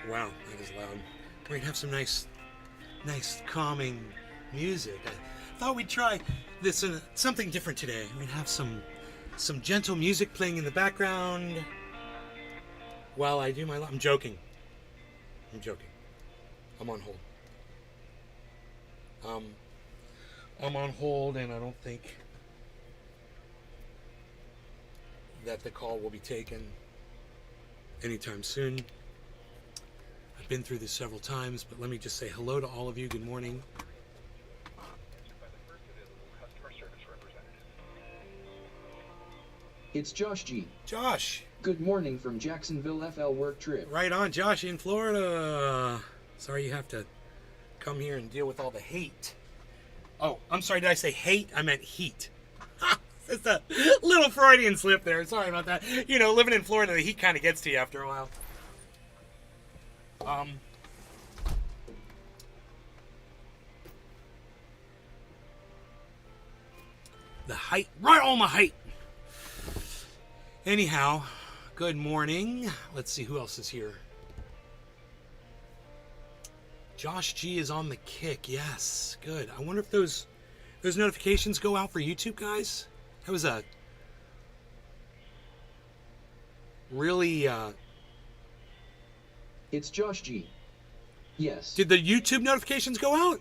Wow, that is loud. We're gonna have some nice calming music. I thought we'd try this something different today. We'd have some gentle music playing in the background while I do my. I'm joking. I'm on hold. I'm on hold, and I don't think that the call will be taken anytime soon. I've been through this several times, but let me just say hello to all of you. Good morning. It's Josh G. Josh. Good morning from Jacksonville, FL work trip. Right on, Josh, in Florida. Sorry you have to come here and deal with all the hate. Oh, I'm sorry, did I say hate? I meant heat. It's a little Freudian slip there. Sorry about that. You know, living in Florida, the heat kind of gets to you after a while. The height. Right on the height. Anyhow, good morning. Let's see who else is here. Josh G is on the kick. Yes, good. I wonder if those notifications go out for YouTube, guys. That was a really It's Josh G. Yes. Did the YouTube notifications go out?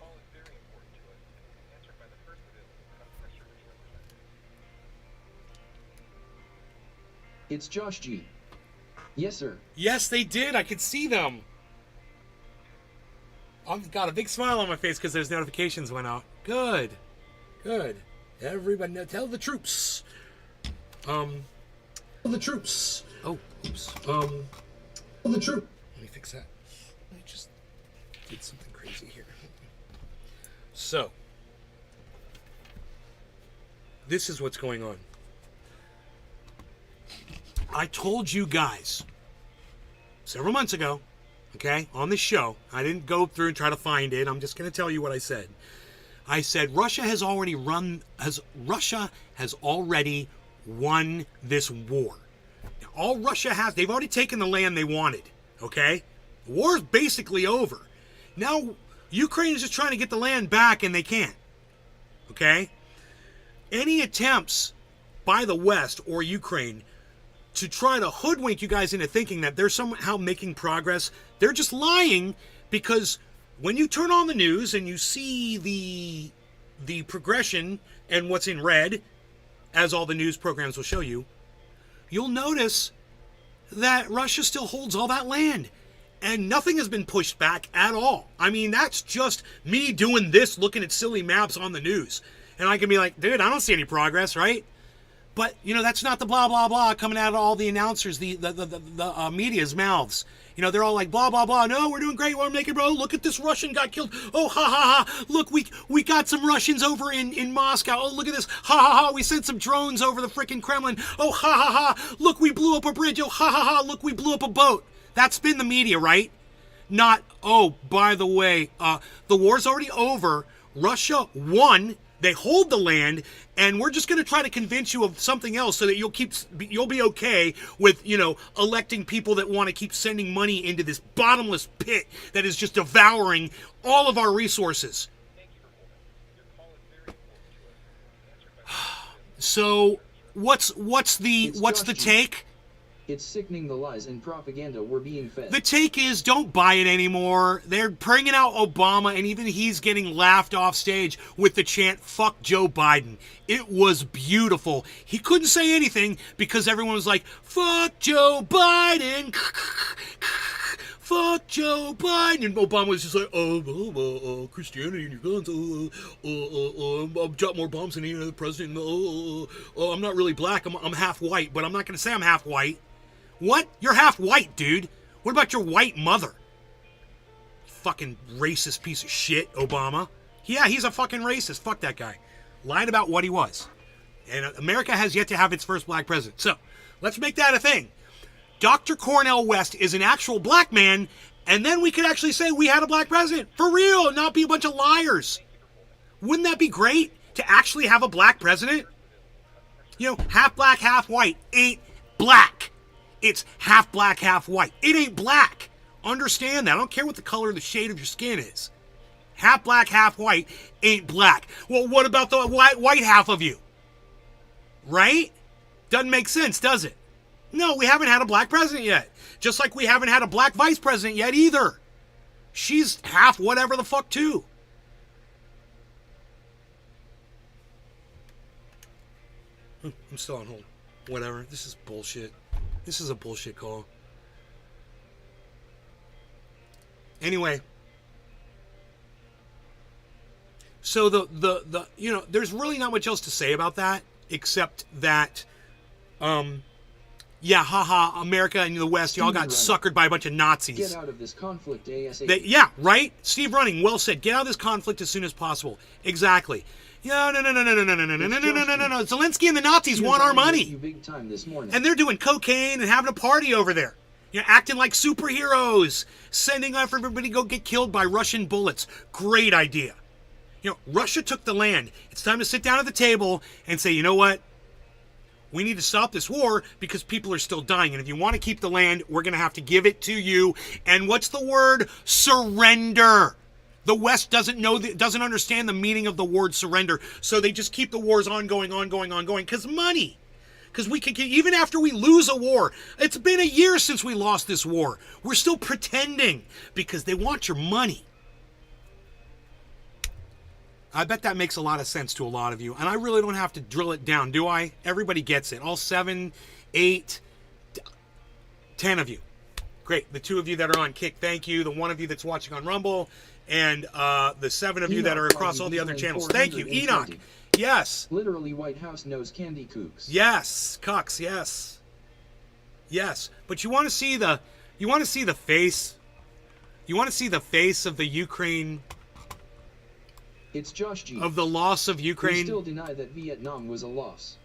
It's Josh G. Yes, sir. Yes, they did. I could see them. I've got a big smile on my face because those notifications went out. Good. Good. Everybody, tell the troops. Tell the troops. Oh, oops. Tell the troop. Let me fix that. Let me just did something crazy here. So, this is what's going on. I told you guys several months ago, okay, on this show. I didn't go through and try to find it. I'm just going to tell you what I said. I said Russia has already won this war. Now, all Russia has, they've already taken the land they wanted, okay? The war is basically over. Now, Ukraine is just trying to get the land back, and they can't, okay? Any attempts by the West or Ukraine to try to hoodwink you guys into thinking that they're somehow making progress, they're just lying, because when you turn on the news and you see the progression and what's in red, as all the news programs will show you, you'll notice that Russia still holds all that land. And nothing has been pushed back at all. I mean, that's just me doing this, looking at silly maps on the news. And I can be like, dude, I don't see any progress, right? But, you know, that's not the blah, blah, blah coming out of all the announcers, the media's mouths. You know, they're all like, blah, blah, blah. No, we're doing great. We're making, bro. Look at this Russian got killed. Oh, ha, ha, ha. Look, we got some Russians over in Moscow. Oh, look at this. Ha, ha, ha. We sent some drones over the freaking Kremlin. Oh, ha, ha, ha. Look, we blew up a bridge. Oh, ha, ha, ha. Look, we blew up a boat. That's been the media, right? Not, oh, by the way, the war's already over. Russia won. They hold the land, and we're just going to try to convince you of something else so that you'll be okay with, you know, electing people that want to keep sending money into this bottomless pit that is just devouring all of our resources. So, what's the take? It's sickening the lies and propaganda we're being fed. The take is, don't buy it anymore. They're bringing out Obama, and even he's getting laughed off stage with the chant, fuck Joe Biden. It was beautiful. He couldn't say anything because everyone was like, fuck Joe Biden. Fuck Joe Biden. And Obama was just like, Christianity and your guns, I'll drop more bombs than any other president. I'm not really black. I'm half white, but I'm not going to say I'm half white. What? You're half white, dude. What about your white mother? Fucking racist piece of shit, Obama. Yeah, he's a fucking racist. Fuck that guy. Lied about what he was. And America has yet to have its first black president. So, let's make that a thing. Dr. Cornel West is an actual black man, and then we could actually say we had a black president. For real, and not be a bunch of liars. Wouldn't that be great to actually have a black president? You know, half black, half white ain't black. It's half black, half white. It ain't black. Understand that. I don't care what the color of the shade of your skin is. Half black, half white ain't black. Well, what about the white half of you? Right? Doesn't make sense, does it? No, we haven't had a black president yet. Just like we haven't had a black vice president yet either. She's half whatever the fuck too. I'm still on hold. Whatever. This is bullshit. This is a bullshit call. Anyway. So the you know, there's really not much else to say about that except that yeah, haha, America and the West, y'all got suckered by a bunch of Nazis. Get out of this conflict ASAP. Yeah, right? Steve Running, well said. Get out of this conflict as soon as possible. Exactly. No. Zelensky and the Nazis want our money. Big time this morning. And they're doing cocaine and having a party over there. You know, acting like superheroes. Sending off everybody to go get killed by Russian bullets. Great idea. You know, Russia took the land. It's time to sit down at the table and say, you know what? We need to stop this war because people are still dying. And if you want to keep the land, we're going to have to give it to you. And what's the word? Surrender. The West doesn't understand the meaning of the word surrender. So they just keep the wars ongoing. Because money. Because we can, even after we lose a war, it's been a year since we lost this war. We're still pretending because they want your money. I bet that makes a lot of sense to a lot of you. And I really don't have to drill it down, do I? Everybody gets it. All 7, 8, 10 of you. Great. The 2 of you that are on Kick, thank you. The 1 of you that's watching on Rumble. And the 7 of you that are across all the other channels. Thank you. Enoch. Yes. Literally White House knows candy kooks. Yes. Cucks, yes. Yes. But you want to see the face? You want to see the face of the Ukraine... It's Josh G. Of the loss of Ukraine. We still deny that Vietnam was a loss.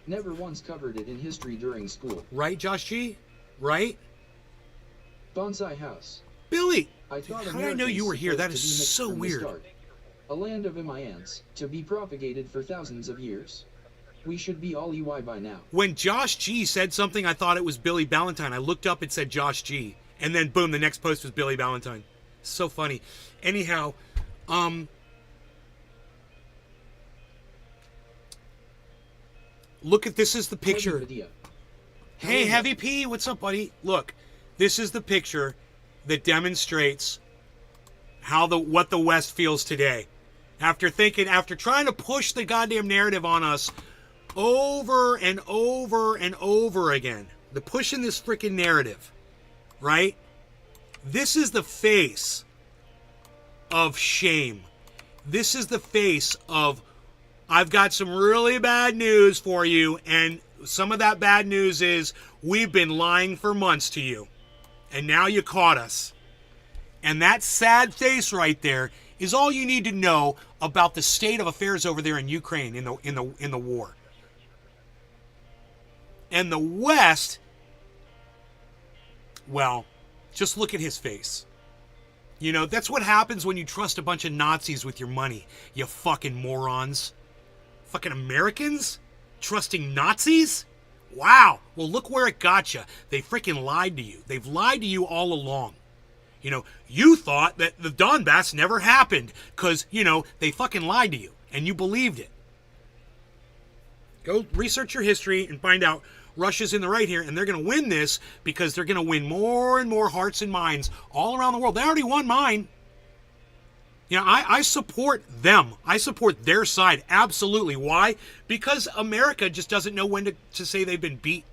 Never once covered it in history during school. Right, Josh G? Right? Bonsai House. Billy! I thought how did I know you were here? That is so weird. A land of MINs, to be propagated for thousands of years. We should be all EY by now. When Josh G said something, I thought it was Billy Ballantyne. I looked up, it said Josh G. And then, boom, the next post was Billy Ballantyne. So funny. Anyhow, look at this is the picture. Hey, Heavy P, what's up, buddy? Look, this is the picture that demonstrates what the West feels today. After trying to push the goddamn narrative on us over and over and over again. The pushing this freaking narrative, right? This is the face of shame. This is the face of I've got some really bad news for you, and some of that bad news is we've been lying for months to you, and now you caught us. And that sad face right there is all you need to know about the state of affairs over there in Ukraine in the war. And the West, well, just look at his face. You know, that's what happens when you trust a bunch of Nazis with your money, you fucking morons. Fucking Americans? Trusting Nazis? Wow. Well, look where it got you. They freaking lied to you. They've lied to you all along. You know, you thought that the Donbass never happened because, you know, they fucking lied to you and you believed it. Go research your history and find out Russia's in the right here, and they're going to win this because they're going to win more and more hearts and minds all around the world. They already won mine. You know, I support them. I support their side, absolutely. Why? Because America just doesn't know when to say they've been beat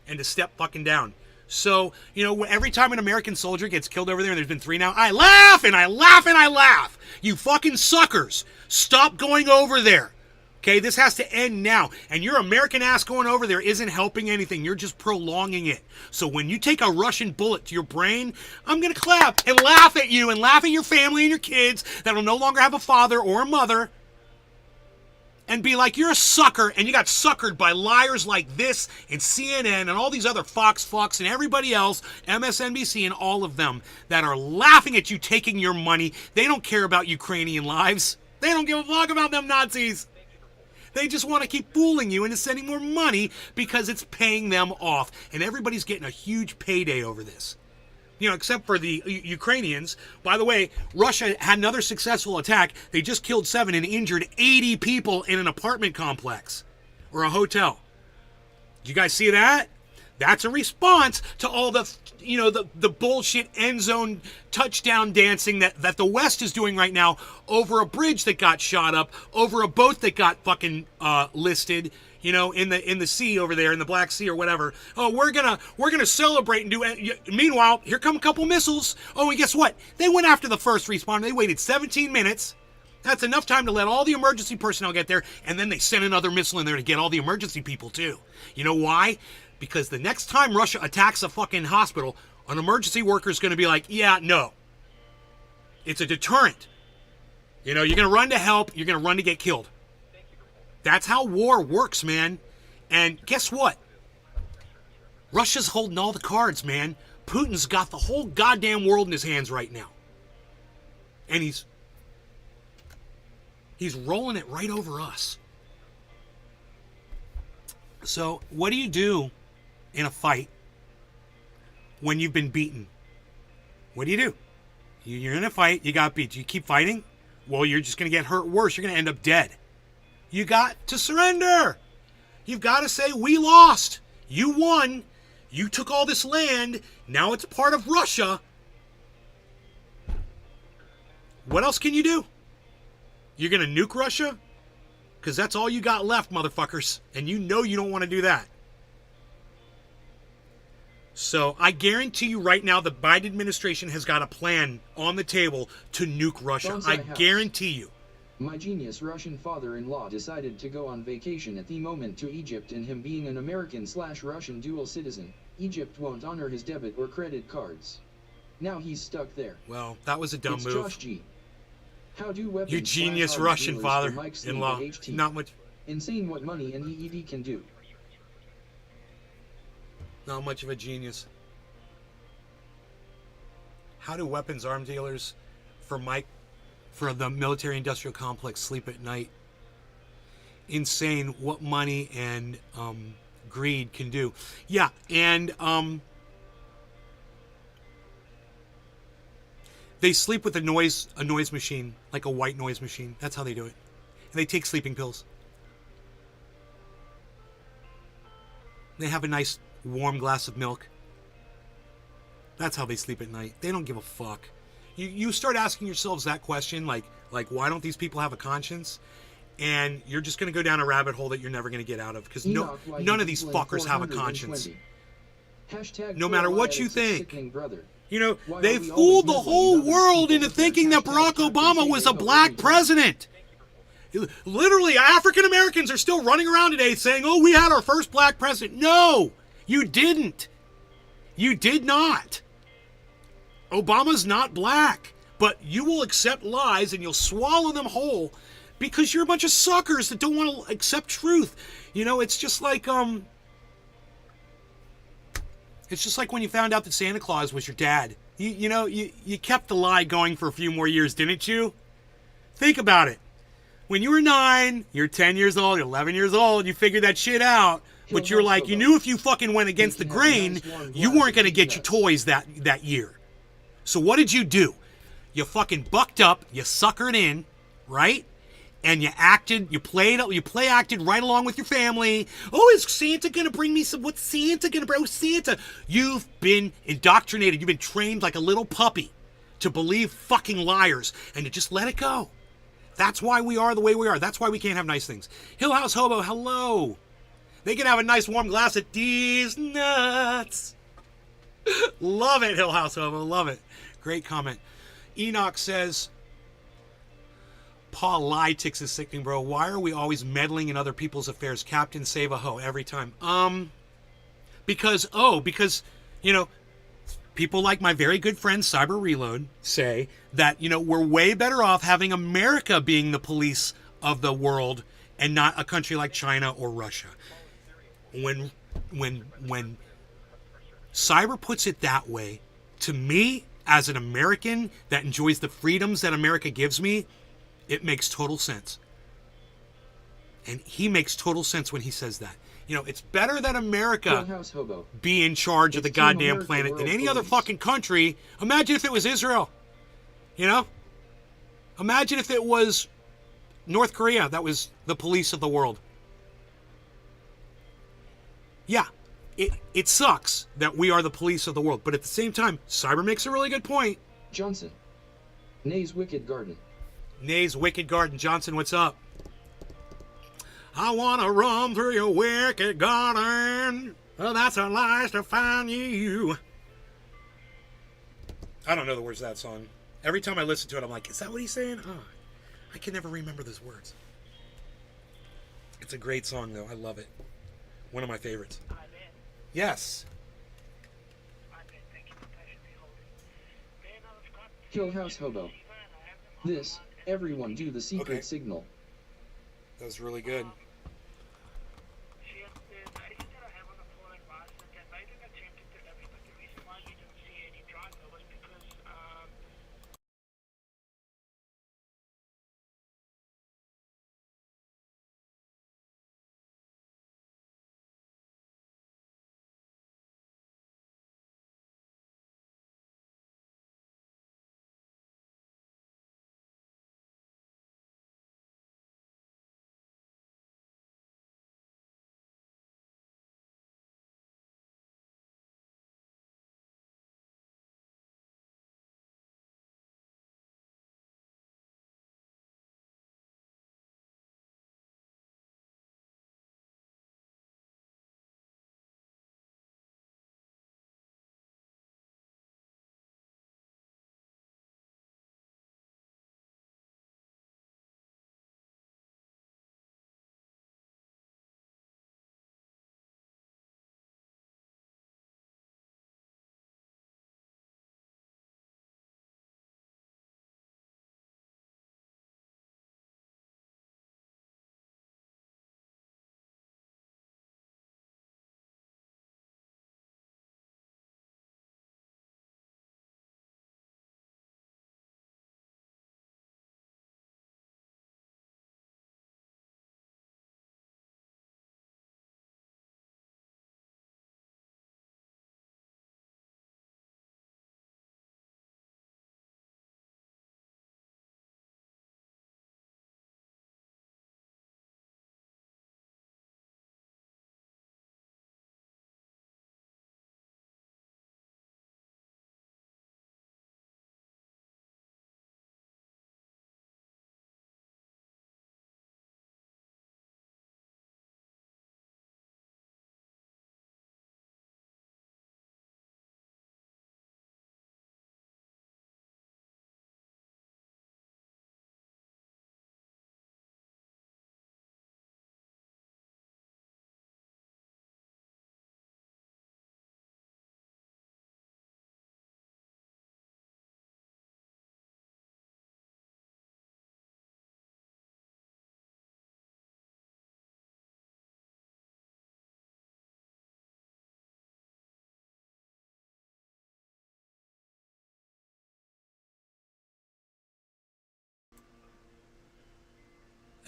and to step fucking down. So, you know, every time an American soldier gets killed over there, and there's been 3 now, I laugh and I laugh and I laugh. You fucking suckers. Stop going over there. Okay, this has to end now. And your American ass going over there isn't helping anything. You're just prolonging it. So when you take a Russian bullet to your brain, I'm going to clap and laugh at you and laugh at your family and your kids that will no longer have a father or a mother and be like, you're a sucker, and you got suckered by liars like this and CNN and all these other Fox and everybody else, MSNBC and all of them that are laughing at you taking your money. They don't care about Ukrainian lives. They don't give a fuck about them Nazis. They just want to keep fooling you into sending more money because it's paying them off. And everybody's getting a huge payday over this. except for the Ukrainians. By the way, Russia had another successful attack. They just killed 7 and injured 80 people in an apartment complex or a hotel. Did you guys see that? That's a response to all the, the bullshit end zone touchdown dancing that the West is doing right now over a bridge that got shot up, over a boat that got fucking listed, in the sea over there, in the Black Sea or whatever. Oh, we're gonna celebrate and do it. Meanwhile, here come a couple missiles. Oh, and guess what? They went after the first responder. They waited 17 minutes. That's enough time to let all the emergency personnel get there, and then they sent another missile in there to get all the emergency people too. You know why? Because the next time Russia attacks a fucking hospital, an emergency worker is going to be like, yeah, no. It's a deterrent. You're going to run to help. You're going to run to get killed. That's how war works, man. And guess what? Russia's holding all the cards, man. Putin's got the whole goddamn world in his hands right now. And he's rolling it right over us. So, what do you do in a fight when you've been beaten? What do you do? You're in a fight, you got beat. Do you keep fighting? Well, you're just going to get hurt worse. You're going to end up dead. You got to surrender. You've got to say, we lost. You won. You took all this land. Now it's part of Russia. What else can you do? You're going to nuke Russia? Because that's all you got left, motherfuckers. And you don't want to do that. So I guarantee you right now the Biden administration has got a plan on the table to nuke Russia. I guarantee you. My genius Russian father-in-law decided to go on vacation at the moment to Egypt, and him being an American/Russian dual citizen, Egypt won't honor his debit or credit cards. Now he's stuck there. Well, that was a dumb move. Josh G. How do weapons you genius Russian father-in-law. Not much. Insane what money and EED can do. Not much of a genius. How do weapons arm dealers for the military-industrial complex sleep at night? Insane what money and greed can do. Yeah, and they sleep with a noise machine, like a white noise machine. That's how they do it. And they take sleeping pills. They have a nice warm glass of milk. That's how they sleep at night. They don't give a fuck. You start asking yourselves that question, like why don't these people have a conscience? And you're just going to go down a rabbit hole that you're never going to get out of, because none of these fuckers have a conscience. No matter what you think. They fooled the whole world into thinking that Barack Obama was a black president. Literally, African Americans are still running around today saying, oh, we had our first black president. No, you didn't. You did not. Obama's not black. But you will accept lies and you'll swallow them whole because you're a bunch of suckers that don't want to accept truth. It's just like when you found out that Santa Claus was your dad. You kept the lie going for a few more years, didn't you? Think about it. When you were 9, you're 10 years old, you're 11 years old, you figured that shit out. But you're like, you knew if you fucking went against the grain, you weren't going to get your toys that year. So what did you do? You fucking bucked up, you suckered in, right? And you play acted right along with your family. Oh, is Santa going to bring me some? What's Santa going to bring? Oh, Santa. You've been indoctrinated. You've been trained like a little puppy to believe fucking liars and to just let it go. That's why we are the way we are. That's why we can't have nice things. Hill House Hobo, hello. They can have a nice warm glass of these nuts. Love it, Hill House Hobo. Love it. Great comment. Enoch says, Paul Lytix is sickening, bro. Why are we always meddling in other people's affairs? Captain save a hoe every time. Because people like my very good friend Cyber Reload say that, we're way better off having America being the police of the world and not a country like China or Russia. When Cyber puts it that way, to me, as an American that enjoys the freedoms that America gives me, it makes total sense. And he makes total sense when he says that. You know, it's better that America Clubhouse Hobo. be in charge of the It's Team goddamn America planet than World any other Police. fucking country. Imagine if it was Israel. You know? Imagine if it was North Korea that was the police of the world. Yeah, it sucks that we are the police of the world. But at the same time, Cyber makes a really good point. Johnson. Nay's Wicked Garden. Nay's Wicked Garden. Johnson, what's up? I want to run through your wicked garden. Oh, that's a lies to find you. I don't know the words of that song. Every time I listen to it, I'm like, is that what he's saying? Oh, I can never remember those words. It's a great song, though. I love it. One of my favorites. Yes. Killhouse Hobo. This, everyone do the secret signal. That was really good.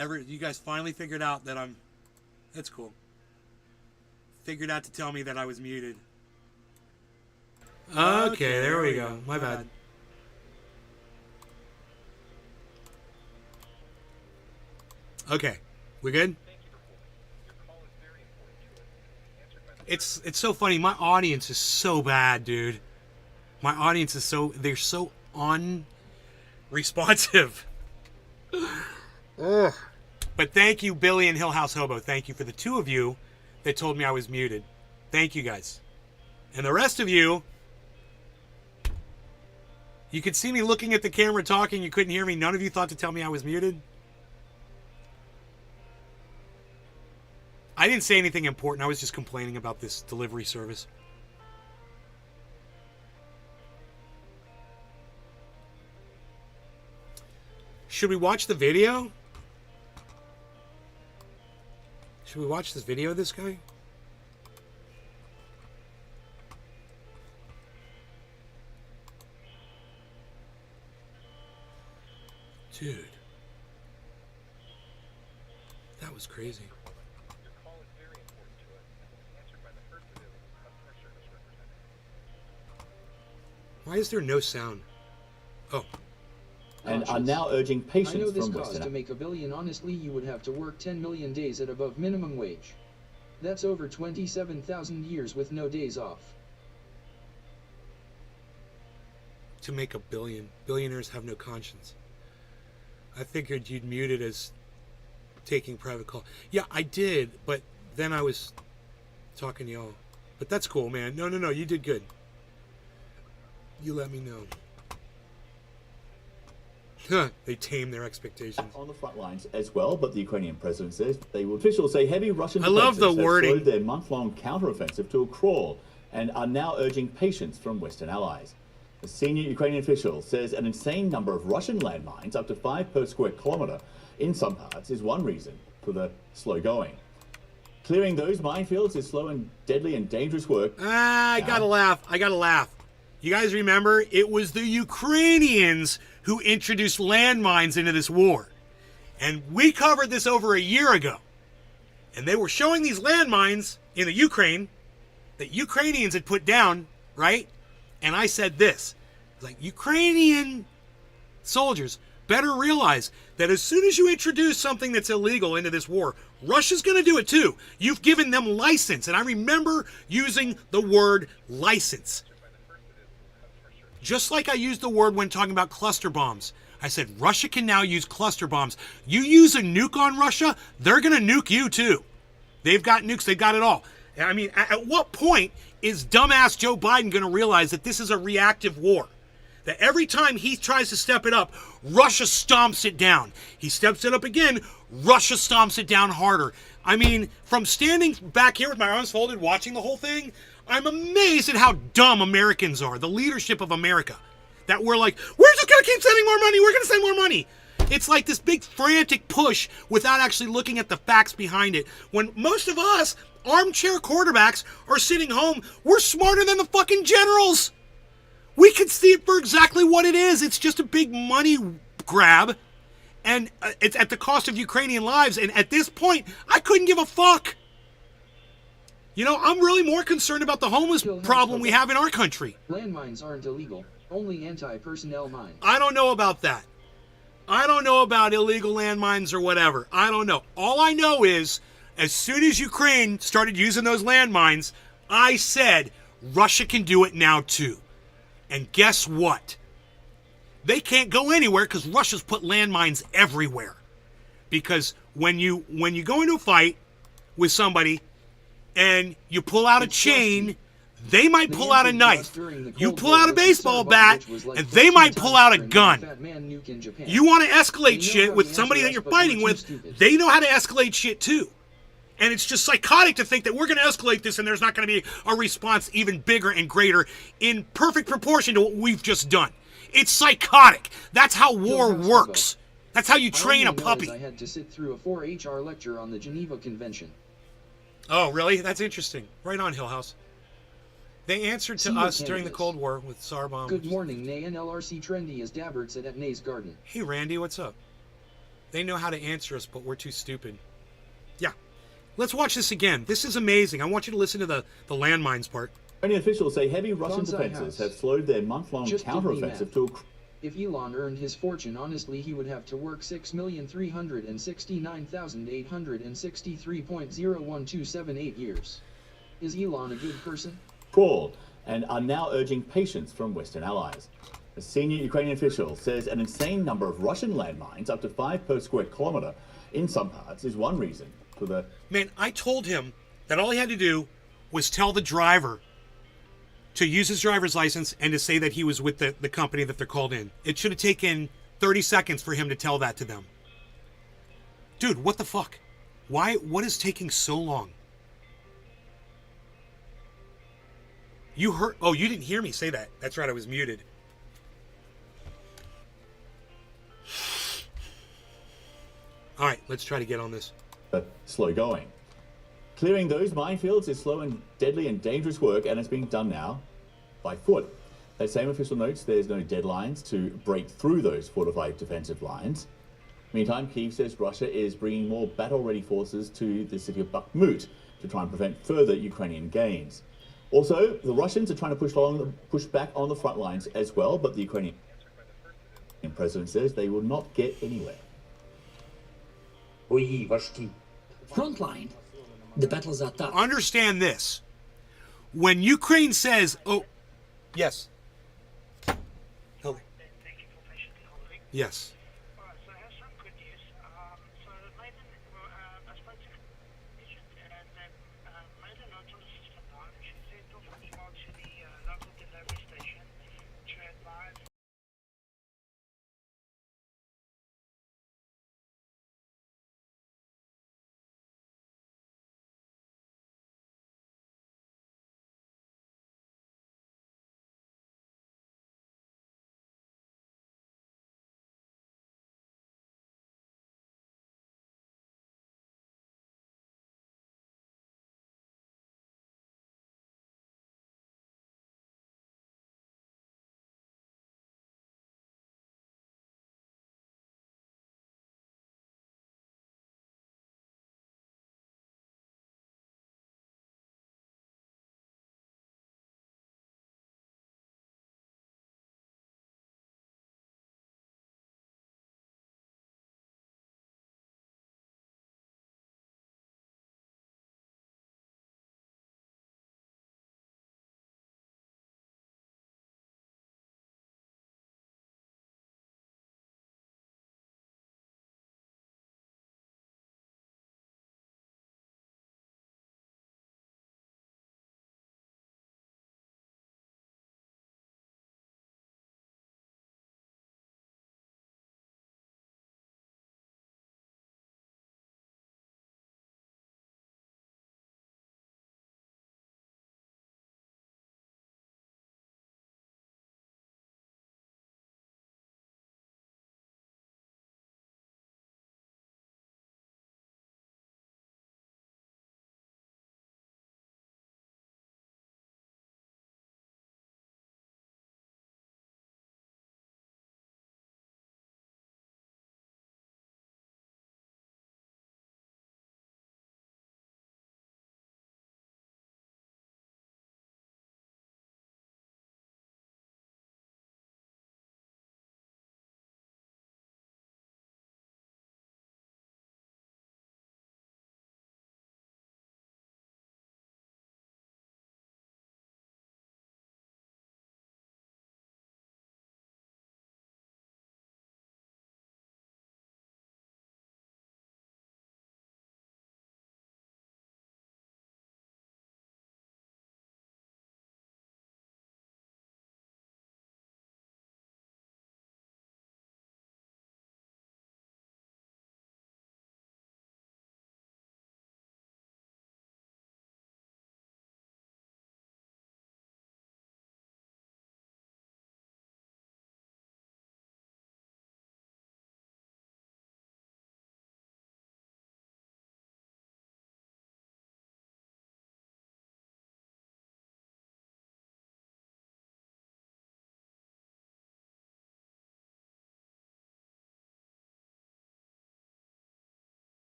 You guys finally figured out that I'm... That's cool. Figured out to tell me that I was muted. Okay, there we go. My bad. Okay, we good? It's so funny. My audience is so bad, dude. My audience is they're so unresponsive. Ugh. But thank you, Billy and Hill House Hobo. Thank you for the two of you that told me I was muted. Thank you, guys. And the rest of you, you could see me looking at the camera talking. You couldn't hear me. None of you thought to tell me I was muted. I didn't say anything important. I was just complaining about this delivery service. Should we watch the video? Should we watch this video of this guy? Dude. That was crazy. Your call is very important to us and will be answered by the first available customer service representative. Why is there no sound? Oh. And are now urging I know patience this from cost to Western. make $1 billion. Honestly, you would have to work 10 million days at above minimum wage. That's over 27,000 years with no days off. To make $1 billion. Billionaires have no conscience. I figured you'd mute it as taking private call. Yeah, I did, but then I was talking to y'all. But that's cool, man. No, you did good. You let me know. They tame their expectations. On the front lines as well, but the Ukrainian president says officials say heavy Russian I love the defenses have wording. slowed their month-long counteroffensive to a crawl and are now urging patience from Western allies. A senior Ukrainian official says an insane number of Russian landmines, up to 5 per square kilometer, in some parts is one reason for the slow going. Clearing those minefields is slow and deadly and dangerous work. I gotta laugh. You guys remember, it was the Ukrainians who introduced landmines into this war. And we covered this over a year ago. And they were showing these landmines in the Ukraine that Ukrainians had put down, right? And I said this, like, Ukrainian soldiers better realize that as soon as you introduce something that's illegal into this war, Russia's going to do it too. You've given them license. And I remember using the word license. Just like I used the word when talking about cluster bombs. I said, Russia can now use cluster bombs. You use a nuke on Russia, they're going to nuke you too. They've got nukes, they've got it all. I mean, at what point is dumbass Joe Biden going to realize that this is a reactive war? That every time he tries to step it up, Russia stomps it down. He steps it up again, Russia stomps it down harder. I mean, from standing back here with my arms folded, watching the whole thing, I'm amazed at how dumb Americans are, the leadership of America. That we're like, we're just going to keep sending more money, we're going to send more money. It's like this big frantic push without actually looking at the facts behind it. When most of us, armchair quarterbacks, are sitting home, we're smarter than the fucking generals. We can see it for exactly what it is. It's just a big money grab. And it's at the cost of Ukrainian lives. And at this point, I couldn't give a fuck. You know, I'm really more concerned about the homeless problem we have in our country. Landmines aren't illegal, only anti-personnel mines. I don't know about that. I don't know about illegal landmines or whatever. I don't know. All I know is, as soon as Ukraine started using those landmines, I said, Russia can do it now too. And guess what? They can't go anywhere because Russia's put landmines everywhere. Because when you go into a fight with somebody and you pull out a chain, they might pull out a knife. You pull out a baseball bat, and they might pull out a gun. You want to escalate shit with somebody that you're fighting with, they know how to escalate shit too. And it's just psychotic to think that we're going to escalate this and there's not going to be a response even bigger and greater in perfect proportion to what we've just done. It's psychotic. That's how war works. That's how you train a puppy. I had to sit through a 4-HR lecture on the Geneva Convention. Oh, really? That's interesting. Right on, Hillhouse. They answered to us during the Cold War with SAR bombs. Good morning, Nay and LRC trendy as Dabberts at Nay's Garden. Hey, Randy, what's up? They know how to answer us, but we're too stupid. Yeah. Let's watch this again. This is amazing. I want you to listen to the landmines part. Ukrainian officials say heavy Russian Bonsai defenses house. have slowed their month-long Just give me counteroffensive math. to a If Elon earned his fortune honestly, he would have to work 6,369,863.01278 years. Is Elon a good person? crawl and are now urging patience from Western allies. A senior Ukrainian official says an insane number of Russian landmines, up to 5 per square kilometer, in some parts, is one reason for the... Man, I told him that all he had to do was tell the driver to use his driver's license and to say that he was with the company that they're called in. It should have taken 30 seconds for him to tell that to them. Dude, what the fuck? What is taking so long? You heard... Oh, you didn't hear me say that. That's right, I was muted. All right, let's try to get on this. slow going. Clearing those minefields is slow and deadly and dangerous work, and it's being done now by foot. That same official notes there's no deadlines to break through those fortified defensive lines. Meantime, Kyiv says Russia is bringing more battle-ready forces to the city of Bakhmut to try and prevent further Ukrainian gains. Also, the Russians are trying to push back on the front lines as well, but the Ukrainian president says they will not get anywhere. Frontline. The battles are tough. Understand this. When Ukraine says, oh, yes. Oh. Thank you for patiently holding. Yes. Alright, so I have some good news. So Maiden, I spoke to Egypt and they made a note on the system now, and she sent off an email to the local delivery station to advise.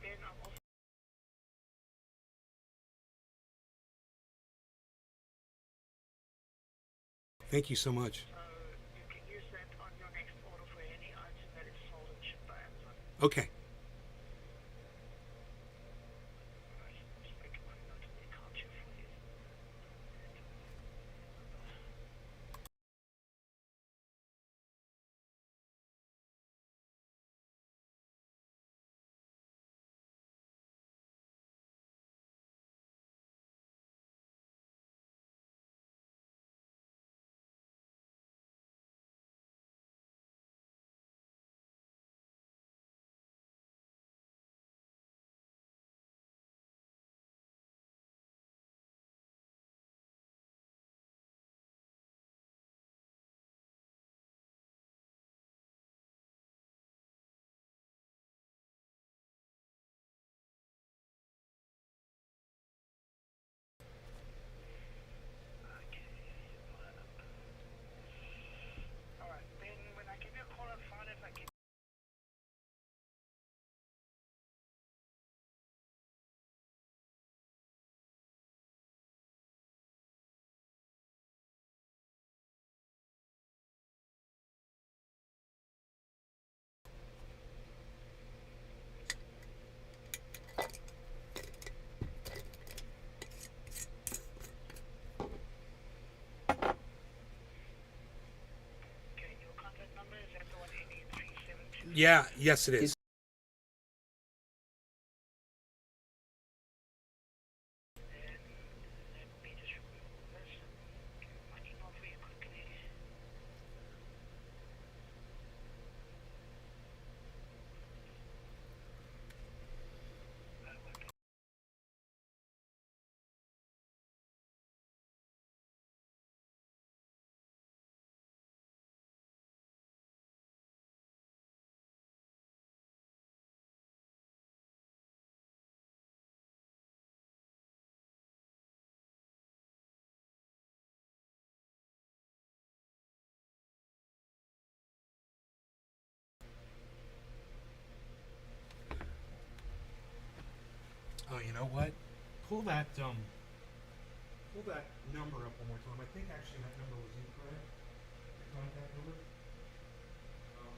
Ben, I'm also Thank you so much. you can use that on your next order for any item that is sold and shipped by Amazon. Okay. Yeah, yes, it is. Let me just remove this and give my email for you quickly. Oh, you know what? Pull that number up one more time. I think actually that number was incorrect. The contact number. Um,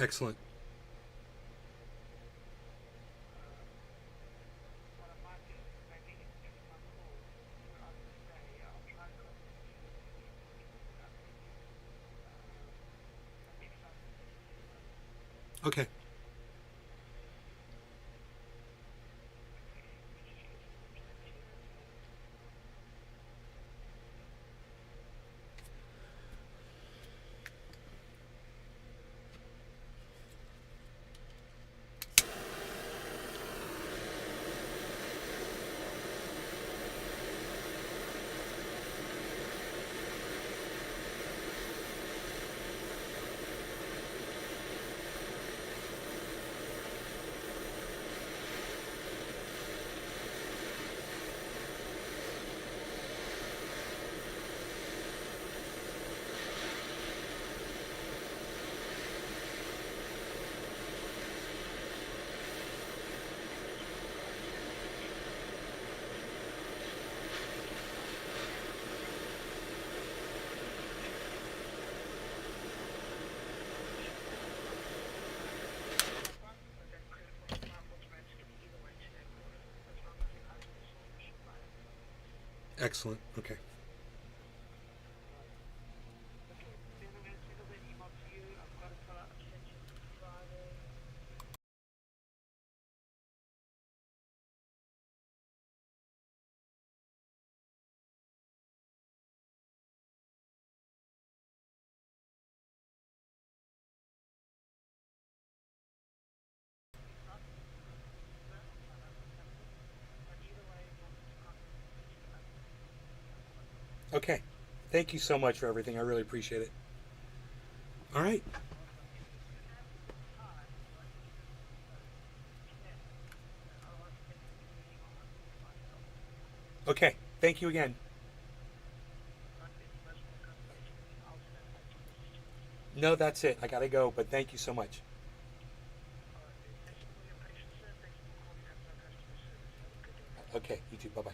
Excellent. Okay. Excellent. Okay. Then I'm going to send over an email to you. I've got it for extension Friday. Okay. Thank you so much for everything. I really appreciate it. All right. Okay. Thank you again. No, that's it. I gotta go, but thank you so much. Okay, you too. Bye bye.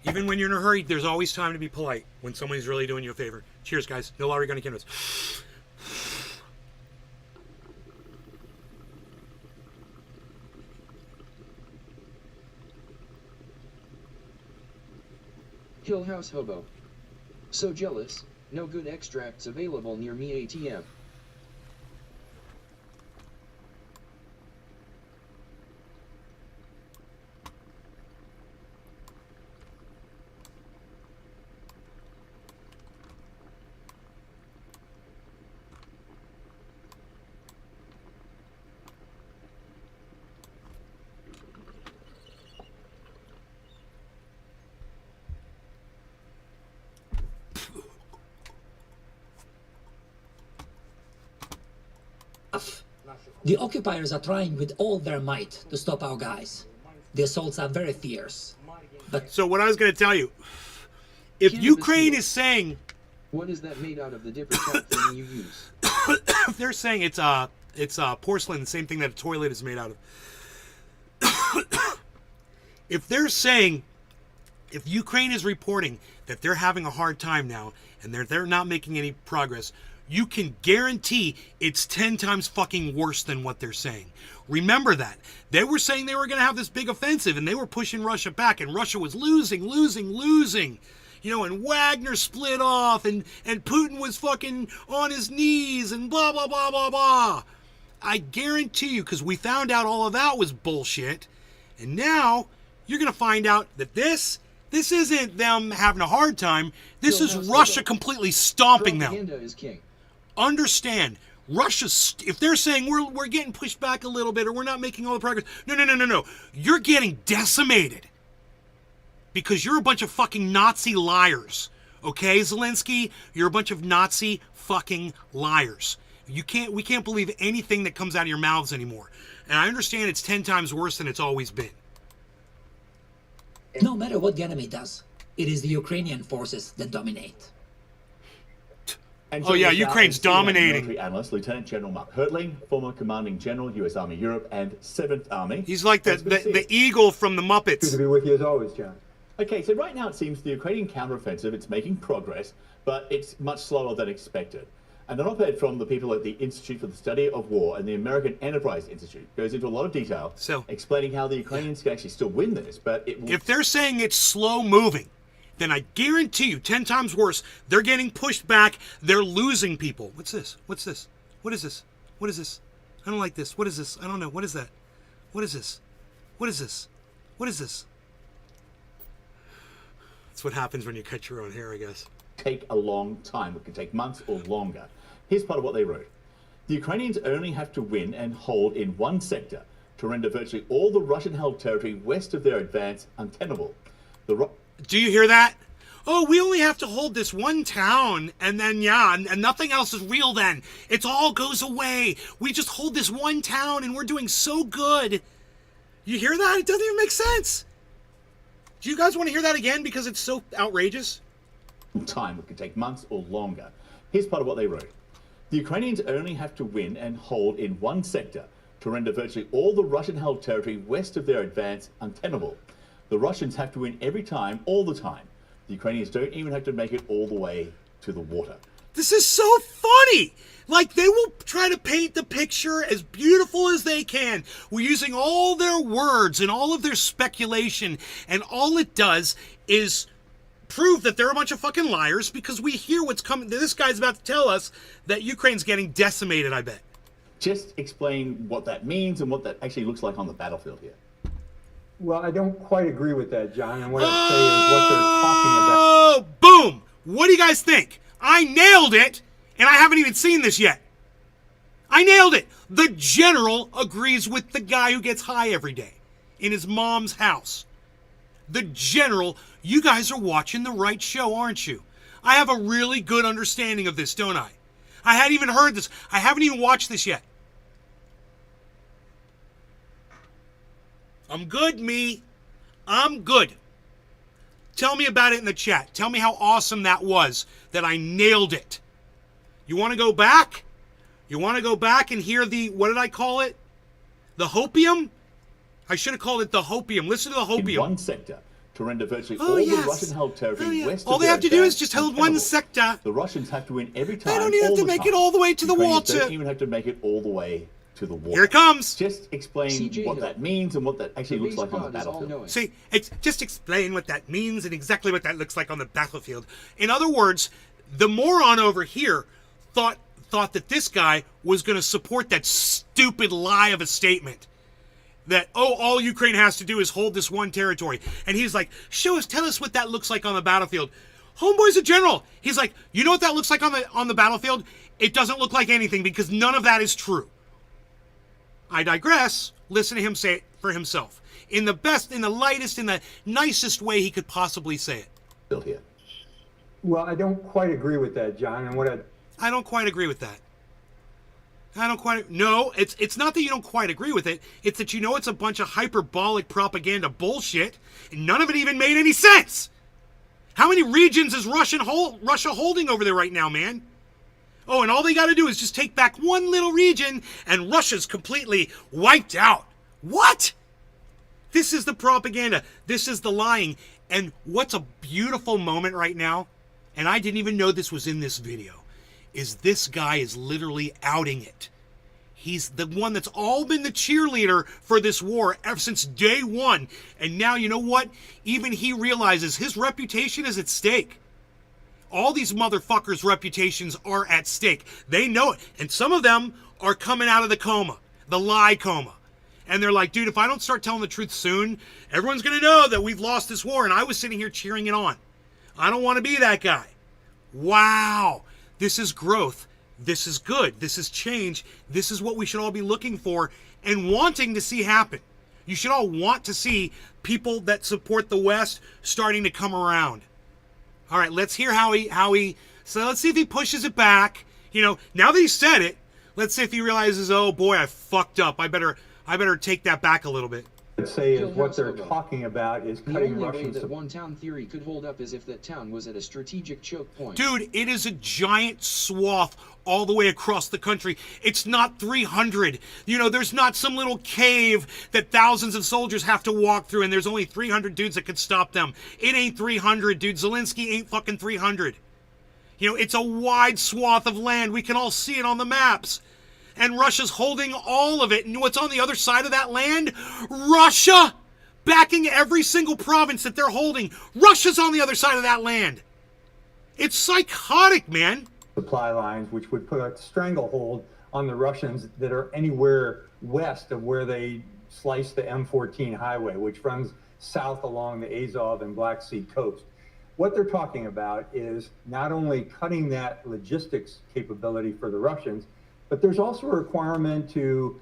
Even when you're in a hurry, there's always time to be polite when somebody's really doing you a favor. Cheers, guys. No lottery gunny canvas. Hill House Hobo. So jealous, no good extracts available near me ATM. The occupiers are trying with all their might to stop our guys. The assaults are very fierce. But So what I was going to tell you, if Cannabis Ukraine deal. is saying, What is that made out of the different cat thing you use? if they're saying it's porcelain, the same thing that a toilet is made out of. If they're saying, if Ukraine is reporting that they're having a hard time now and they're not making any progress, you can guarantee it's 10 times fucking worse than what they're saying. Remember that. They were saying they were going to have this big offensive and they were pushing Russia back and Russia was losing. You know, and Wagner split off and Putin was fucking on his knees and blah, blah, blah, blah, blah. I guarantee you, because we found out all of that was bullshit. And now you're going to find out that this isn't them having a hard time. This is Russia completely stomping them. Propaganda is king. Understand, Russia's, if they're saying we're getting pushed back a little bit or we're not making all the progress, no. You're getting decimated because you're a bunch of fucking Nazi liars. Okay, Zelensky, you're a bunch of Nazi fucking liars. We can't believe anything that comes out of your mouths anymore. And I understand it's 10 times worse than it's always been. no matter what the enemy does, it is the Ukrainian forces that dominate. And Oh, yeah, joining us now Ukraine's is CNN dominating. Military analyst Lieutenant General Mark Hertling, former commanding general, U.S. Army Europe and 7th Army. He's like Thanks for the eagle from the Good Muppets. to be with you as always, John. Okay, so right now it seems the Ukrainian counteroffensive, it's making progress, but it's much slower than expected. And an op-ed from the people at the Institute for the Study of War and the American Enterprise Institute goes into a lot of detail, So- explaining how the Ukrainians can actually still win this, but it will... If they're saying it's slow moving, then I guarantee you 10 times worse, they're getting pushed back, they're losing people. What's this? What's this? What is this? What is this? I don't like this. What is this? I don't know. What is that? What is this? What is this? What is this? That's what happens when you cut your own hair, I guess. take a long time. It can take months or longer. Here's part of what they wrote. The Ukrainians only have to win and hold in one sector to render virtually all the Russian-held territory west of their advance untenable. Do you hear that? Oh, we only have to hold this one town, and then, yeah, and nothing else is real then. It all goes away. We just hold this one town, and we're doing so good. You hear that? It doesn't even make sense. Do you guys want to hear that again because it's so outrageous? Time. It can take months or longer. Here's part of what they wrote. The Ukrainians only have to win and hold in one sector to render virtually all the Russian-held territory west of their advance untenable. The Russians have to win every time, all the time. The Ukrainians don't even have to make it all the way to the water. This is so funny. Like, they will try to paint the picture as beautiful as they can. We're using all their words and all of their speculation, and all it does is prove that they're a bunch of fucking liars, because we hear what's coming. This guy's about to tell us that Ukraine's getting decimated, I bet. Just explain what that means and what that actually looks like on the battlefield here. Well, I don't quite agree with that, John. And what I'd say is what they're talking about. Oh, boom. What do you guys think? I nailed it, and I haven't even seen this yet. I nailed it. The general agrees with the guy who gets high every day in his mom's house. The general, you guys are watching the right show, aren't you? I have a really good understanding of this, don't I? I hadn't even heard this. I haven't even watched this yet. I'm good, me. I'm good. Tell me about it in the chat. Tell me how awesome that was, that I nailed it. You want to go back? You want to go back and hear the, what did I call it? The hopium? I should have called it the hopium. Listen to the hopium. In one sector, to render virtually all the Russian-held territory west of all they have to do is just hold one untenable. sector. The Russians have to win every time. They don't even have to make it all the way to the Ukrainians water. don't even have to make it all the way to the water. Here it comes. Just explain CJ what Hill. that means and what that actually The looks base like on the god is battlefield. all-knowing. See, it's just explain what that means and exactly what that looks like on the battlefield. In other words, the moron over here thought that this guy was going to support that stupid lie of a statement. That, oh, all Ukraine has to do is hold this one territory. And he's like, tell us what that looks like on the battlefield. Homeboy's a general. He's like, you know what that looks like on the battlefield? It doesn't look like anything, because none of that is true. I digress. Listen to him say it for himself. In the best, in the lightest, in the nicest way he could possibly say it. Here. Well, I don't quite agree with that, John. And what I don't quite agree with that. No, it's not that you don't quite agree with it. It's that you know it's a bunch of hyperbolic propaganda bullshit, and none of it even made any sense. How many regions is Russia holding over there right now, man? Oh, and all they got to do is just take back one little region, and Russia's completely wiped out. What? This is the propaganda. This is the lying. And what's a beautiful moment right now, and I didn't even know this was in this video, is this guy is literally outing it. He's the one that's all been the cheerleader for this war ever since day one. And now, you know what? Even he realizes his reputation is at stake. All these motherfuckers' reputations are at stake. They know it. And some of them are coming out of the coma, the lie coma. And they're like, dude, if I don't start telling the truth soon, everyone's going to know that we've lost this war. And I was sitting here cheering it on. I don't want to be that guy. Wow. This is growth. This is good. This is change. This is what we should all be looking for and wanting to see happen. You should all want to see people that support the West starting to come around. All right, let's hear how he. So let's see if he pushes it back. You know, now that he said it, let's see if he realizes, oh boy, I fucked up. I better take that back a little bit. I'd say is what they're talking about is The cutting only way Russian that support. one town theory could hold up is if that town was at a strategic choke point. Dude, it is a giant swath all the way across the country. It's not 300. You know, there's not some little cave that thousands of soldiers have to walk through and there's only 300 dudes that could stop them. It ain't 300, dude. Zelensky ain't fucking 300. You know, it's a wide swath of land. We can all see it on the maps. And Russia's holding all of it. And what's on the other side of that land? Russia! Backing every single province that they're holding. Russia's on the other side of that land. It's psychotic, man. Supply lines, which would put a stranglehold on the Russians that are anywhere west of where they slice the M14 highway, which runs south along the Azov and Black Sea coast. What they're talking about is not only cutting that logistics capability for the Russians, but there's also a requirement to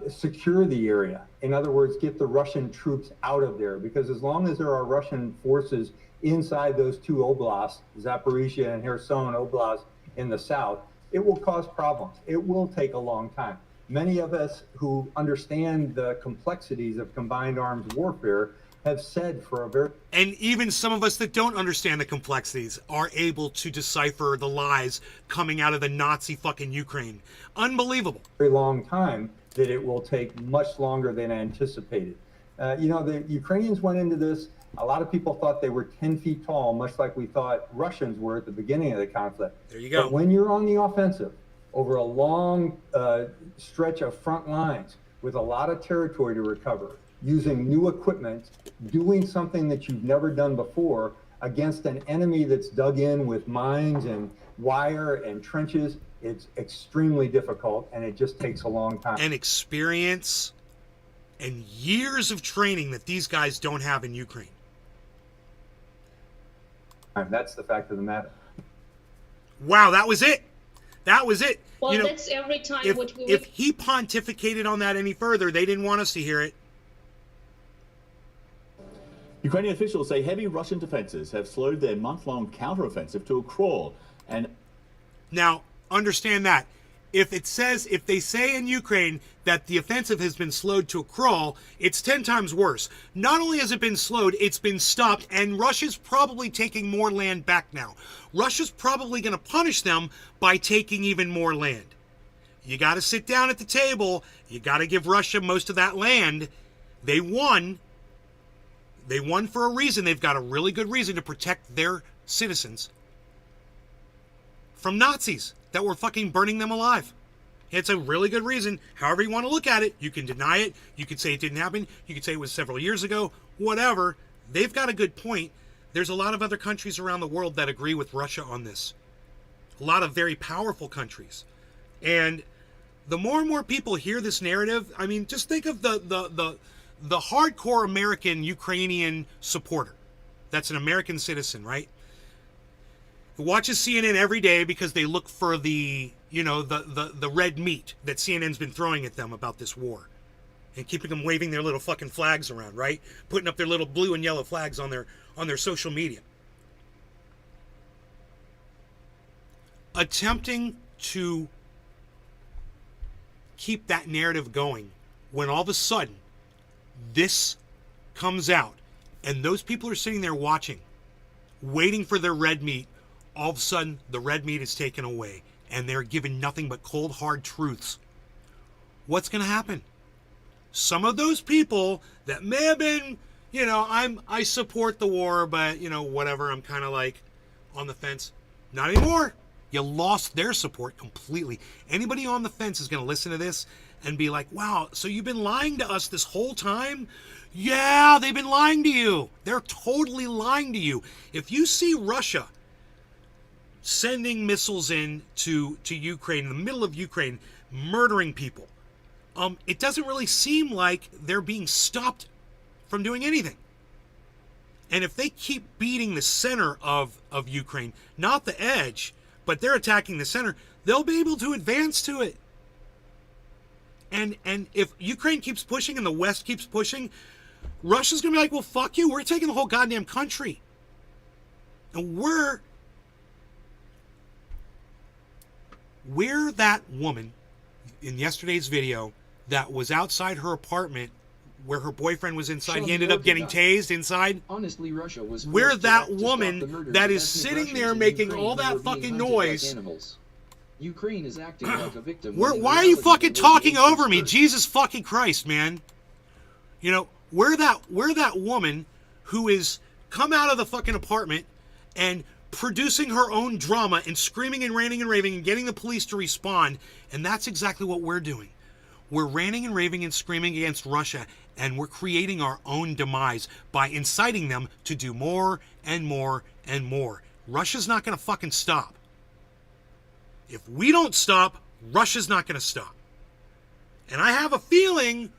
secure the area. In other words, get the Russian troops out of there, because as long as there are Russian forces inside those two oblasts, Zaporizhia and Kherson Oblast in the south, it will cause problems. It will take a long time. Many of us who understand the complexities of combined arms warfare have said for a very... And even some of us that don't understand the complexities are able to decipher the lies coming out of the Nazi fucking Ukraine. Unbelievable. very long time that it will take much longer than anticipated. You know, the Ukrainians went into this A lot of people thought they were 10 feet tall, much like we thought Russians were at the beginning of the conflict. There you go. But when you're on the offensive over a long stretch of front lines with a lot of territory to recover, using new equipment, doing something that you've never done before against an enemy that's dug in with mines and wire and trenches, it's extremely difficult, and it just takes a long time. And experience and years of training that these guys don't have in Ukraine. That's the fact of the matter. Wow, that was it. That was it. Well, you know, that's every time if he pontificated on that any further, they didn't want us to hear it. Ukrainian officials say heavy Russian defenses have slowed their month-long counteroffensive to a crawl. And now, understand that. If they say in Ukraine that the offensive has been slowed to a crawl, it's 10 times worse. Not only has it been slowed, it's been stopped, and Russia's probably taking more land back now. Russia's probably going to punish them by taking even more land. You got to sit down at the table. You got to give Russia most of that land. They won. They won for a reason. They've got a really good reason to protect their citizens from Nazis that were fucking burning them alive. It's a really good reason. However you want to look at it, you can deny it. You could say it didn't happen. You could say it was several years ago. Whatever. They've got a good point. There's a lot of other countries around the world that agree with Russia on this. A lot of very powerful countries. And the more and more people hear this narrative, I mean, just think of the hardcore American Ukrainian supporter. That's an American citizen, right? Who watches CNN every day because they look for the red meat that CNN's been throwing at them about this war. And keeping them waving their little fucking flags around, right? Putting up their little blue and yellow flags on their social media. Attempting to keep that narrative going when all of a sudden this comes out and those people are sitting there watching, waiting for their red meat. All of a sudden, the red meat is taken away, and they're given nothing but cold, hard truths. What's going to happen? Some of those people that may have been, I support the war, but, whatever, I'm kind of like on the fence. Not anymore. You lost their support completely. Anybody on the fence is going to listen to this and be like, wow, so you've been lying to us this whole time? Yeah, they've been lying to you. They're totally lying to you. If you see Russia sending missiles in to Ukraine, in the middle of Ukraine, murdering people, it doesn't really seem like they're being stopped from doing anything. And if they keep beating the center of Ukraine, not the edge, but they're attacking the center, they'll be able to advance to it. And if Ukraine keeps pushing and the West keeps pushing, Russia's going to be like, well, fuck you. We're taking the whole goddamn country. And we're that woman in yesterday's video that was outside her apartment where her boyfriend was inside. He ended up getting tased inside. Honestly, Russia was we're forced to that act to stop the woman murders that of is ethnic sitting Russians there in making Ukraine all who that were being fucking hunted like noise. animals. Ukraine is acting like a victim. Why when in are you reality fucking they were talking the nation's over me? first. Jesus fucking Christ, man. We're that woman who is come out of the fucking apartment and producing her own drama and screaming and ranting and raving and getting the police to respond. And that's exactly what we're doing. We're ranting and raving and screaming against Russia, and we're creating our own demise by inciting them to do more and more and more. Russia's not going to fucking stop. If we don't stop, Russia's not going to stop. And I have a feeling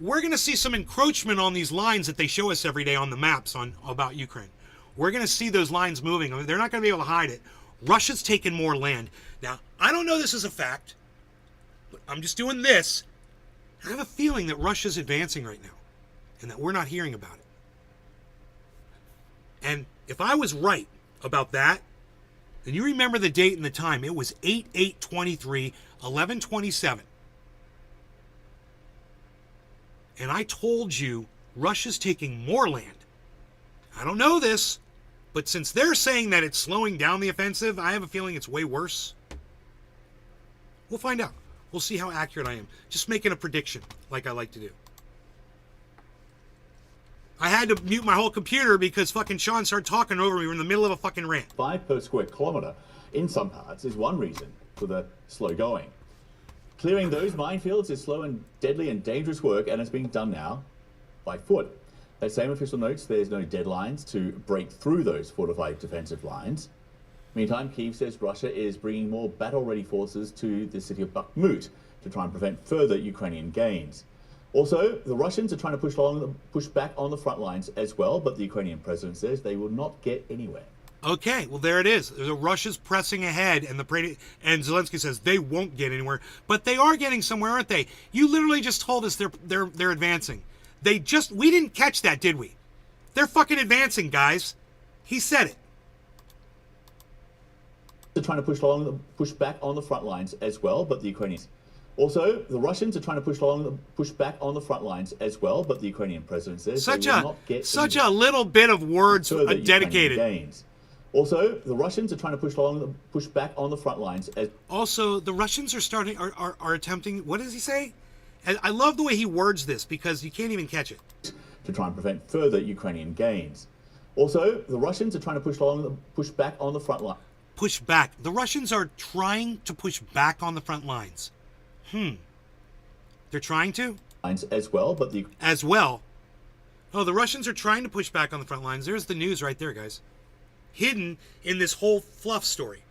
we're going to see some encroachment on these lines that they show us every day on the maps about Ukraine. We're going to see those lines moving. I mean, they're not going to be able to hide it. Russia's taken more land. Now, I don't know this is a fact, but I'm just doing this. I have a feeling that Russia's advancing right now and that we're not hearing about it. And if I was right about that, then you remember the date and the time. It was 8/8/23, 11/27. And I told you Russia's taking more land. I don't know this, but since they're saying that it's slowing down the offensive, I have a feeling it's way worse. We'll find out. We'll see how accurate I am. Just making a prediction, like I like to do. I had to mute my whole computer because fucking Sean started talking over me. We were in the middle of a fucking rant. 5 per square kilometre in some parts is one reason for the slow going. Clearing those minefields is slow and deadly and dangerous work, and it's being done now by foot. That same official notes there's no deadlines to break through those fortified defensive lines. Meantime, Kyiv says Russia is bringing more battle-ready forces to the city of Bakhmut to try and prevent further Ukrainian gains. Also, the Russians are trying to push back on the front lines as well, but the Ukrainian president says they will not get anywhere. Okay, well there it is. Russia's pressing ahead, and and Zelensky says they won't get anywhere, but they are getting somewhere, aren't they? You literally just told us they're advancing. We didn't catch that, did we? They're fucking advancing, guys. He said it. They're trying to push back on the front lines as well, but the Ukrainians. Also, the Russians are trying to push back on the front lines as well, but the Ukrainian president says they will not get such a little bit of words dedicated. Gains. Also, the Russians are trying to push back on the front lines. Also, the Russians are attempting. What does he say? And I love the way he words this because you can't even catch it. To try and prevent further Ukrainian gains. Also, the Russians are trying to push back on the front line. Push back. The Russians are trying to push back on the front lines. They're trying to? As well, but the... As well? Oh, the Russians are trying to push back on the front lines. There's the news right there, guys. Hidden in this whole fluff story.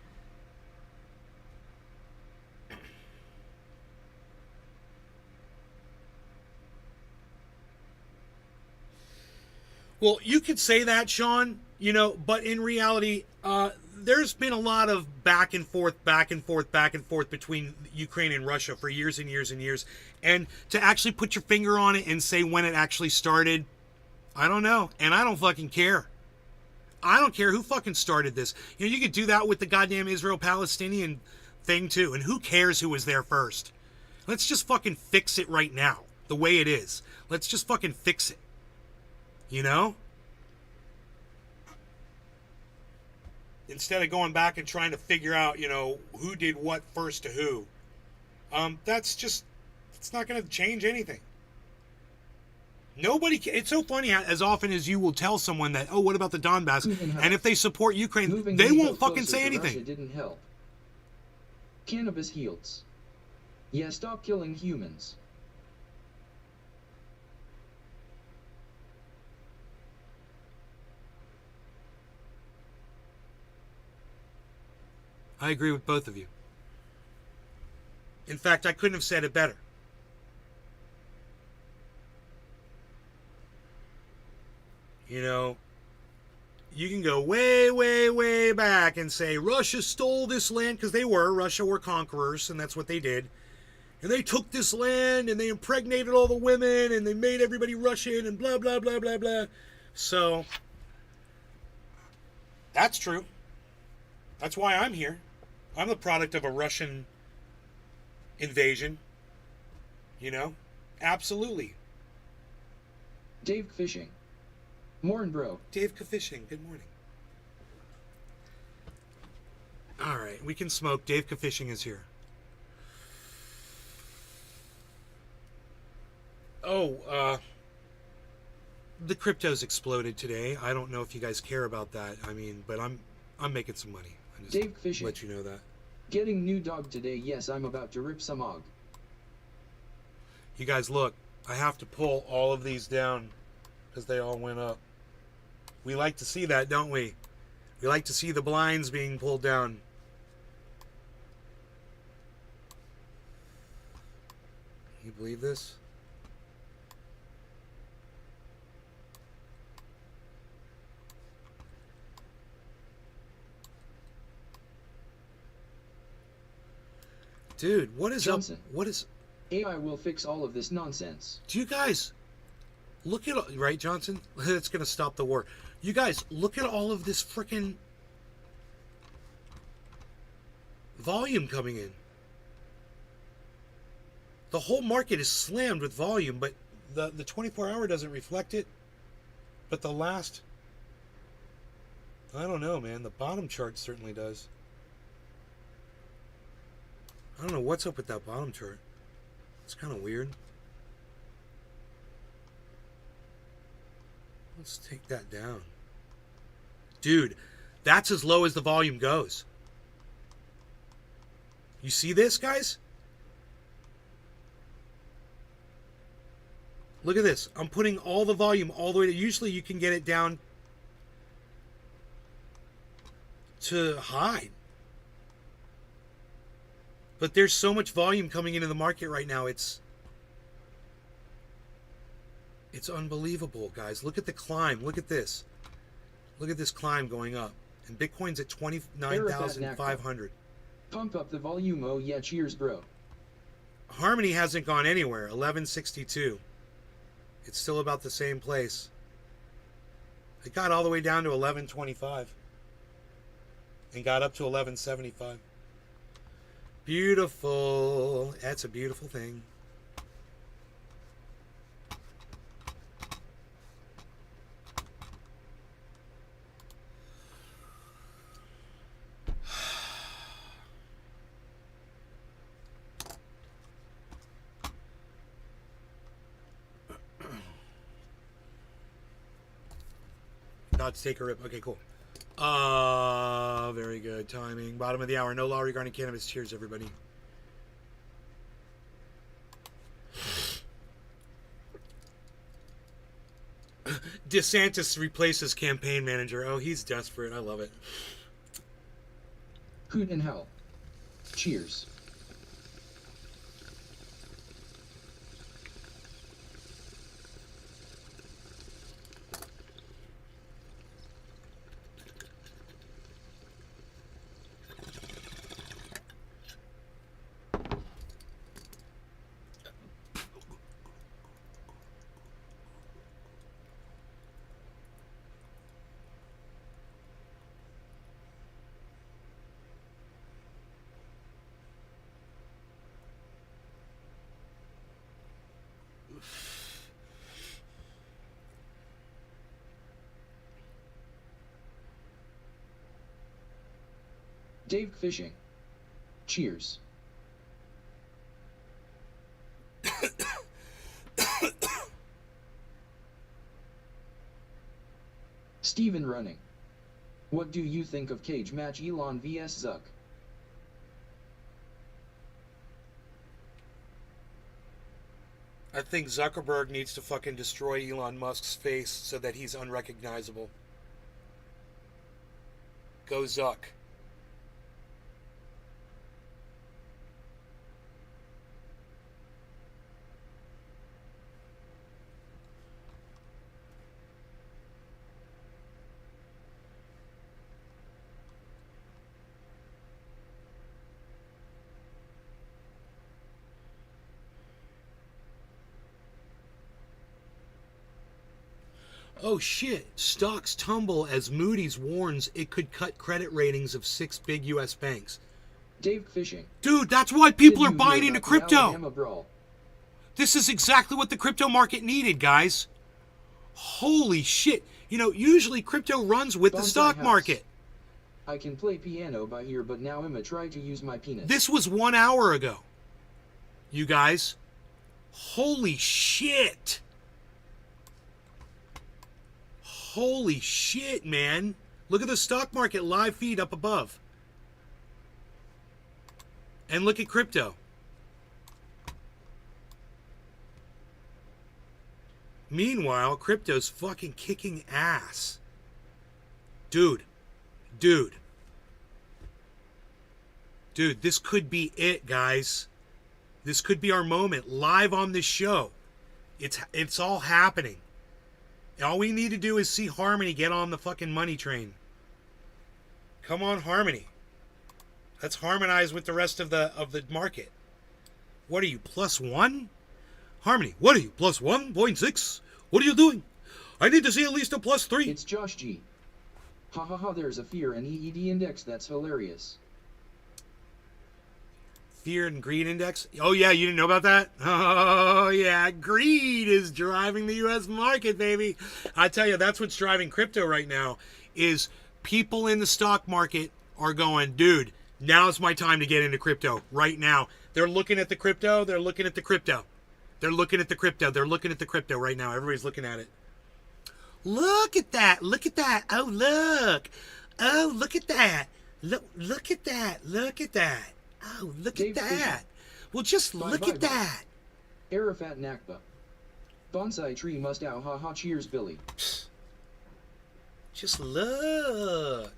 Well, you could say that, Sean, but in reality, there's been a lot of back and forth between Ukraine and Russia for years and years and years. And to actually put your finger on it and say when it actually started, I don't know. And I don't fucking care. I don't care who fucking started this. You could do that with the goddamn Israel-Palestinian thing too. And who cares who was there first? Let's just fucking fix it right now, the way it is. Let's just fucking fix it. Instead of going back and trying to figure out, who did what first to who. It's not going to change anything. It's so funny how, as often as you will tell someone that, oh, what about the Donbass? And if they support Ukraine, they won't fucking say anything. Russia didn't help. Cannabis heals. Yeah, stop killing humans. I agree with both of you. In fact, I couldn't have said it better. You can go way, way, way back and say Russia stole this land, because Russia were conquerors, and that's what they did. And they took this land, and they impregnated all the women, and they made everybody Russian, and blah, blah, blah, blah, blah. So, that's true. That's why I'm here. I'm the product of a Russian invasion. Absolutely. Dave Fishing. Morning, bro. Dave Fishing, good morning. All right, we can smoke. Dave Fishing is here. Oh, the crypto's exploded today. I don't know if you guys care about that. But I'm making some money. I just Dave Fishing. Let you know that. Getting new dog today. Yes, I'm about to rip some og. You guys, look. I have to pull all of these down because they all went up. We like to see that, don't we? We like to see the blinds being pulled down. Can you believe this? Dude, what is Johnson, up? What is... AI will fix all of this nonsense. Do you guys look at... Right, Johnson? It's going to stop the war. You guys, look at all of this frickin' volume coming in. The whole market is slammed with volume, but the 24-hour doesn't reflect it. But the last... I don't know, man. The bottom chart certainly does. I don't know what's up with that bottom chart. It's kind of weird. Let's take that down. Dude, that's as low as the volume goes. You see this, guys? Look at this. I'm putting all the volume all the way to... Usually you can get it down to high. But there's so much volume coming into the market right now. It's unbelievable, guys. Look at the climb. Look at this. Look at this climb going up. And Bitcoin's at 29,500. Pump up the volume, oh yeah, cheers bro. Harmony hasn't gone anywhere. 1162. It's still about the same place. It got all the way down to 1125. And got up to 1175. Beautiful. That's a beautiful thing. Not to take a rip. Okay, cool. Very good timing. Bottom of the hour. No law regarding cannabis. Cheers, everybody. DeSantis replaces campaign manager. Oh, he's desperate. I love it. Hoot and hell. Cheers. Dave Fishing. Cheers. Steven Running. What do you think of cage match Elon vs Zuck? I think Zuckerberg needs to fucking destroy Elon Musk's face so that he's unrecognizable. Go Zuck. Oh shit, stocks tumble as Moody's warns it could cut credit ratings of 6 big US banks. Dave Fishing. Dude, that's why people are Did you buying hear into about the crypto. Alabama brawl? This is exactly what the crypto market needed, guys. Holy shit. You know, usually crypto runs with the Bonsai stock house. market. I can play piano by ear, but now I'ma try to use my penis. This was 1 hour ago. You guys. Holy shit. Holy shit, man. Look at the stock market live feed up above. And look at crypto. Meanwhile, crypto's fucking kicking ass. Dude. Dude, this could be it, guys. This could be our moment live on this show. It's all happening. All we need to do is see Harmony get on the fucking money train. Come on, Harmony. Let's harmonize with the rest of the market. What are you, +1? Harmony, what are you, +1.6? What are you doing? I need to see at least a +3. It's Josh G. Ha ha ha, there's a fear and EED index that's hilarious. Fear and greed index. Oh yeah, you didn't know about that? Oh yeah, greed is driving the US market, baby. I tell you, that's what's driving crypto right now, is people in the stock market are going, dude, now's my time to get into crypto right now. They're looking at the crypto, they're looking at the crypto. They're looking at the crypto, they're looking at the crypto right now. Everybody's looking at it. Look at that. Look at that. Oh, look. Oh, look at that. Look at that. Look at that. Oh, look Dave at Fisher. that. Well, just Bye, look bye, at bye. that. Arafat Nakba. Bonsai tree must ow ha ha cheers Billy. Just look.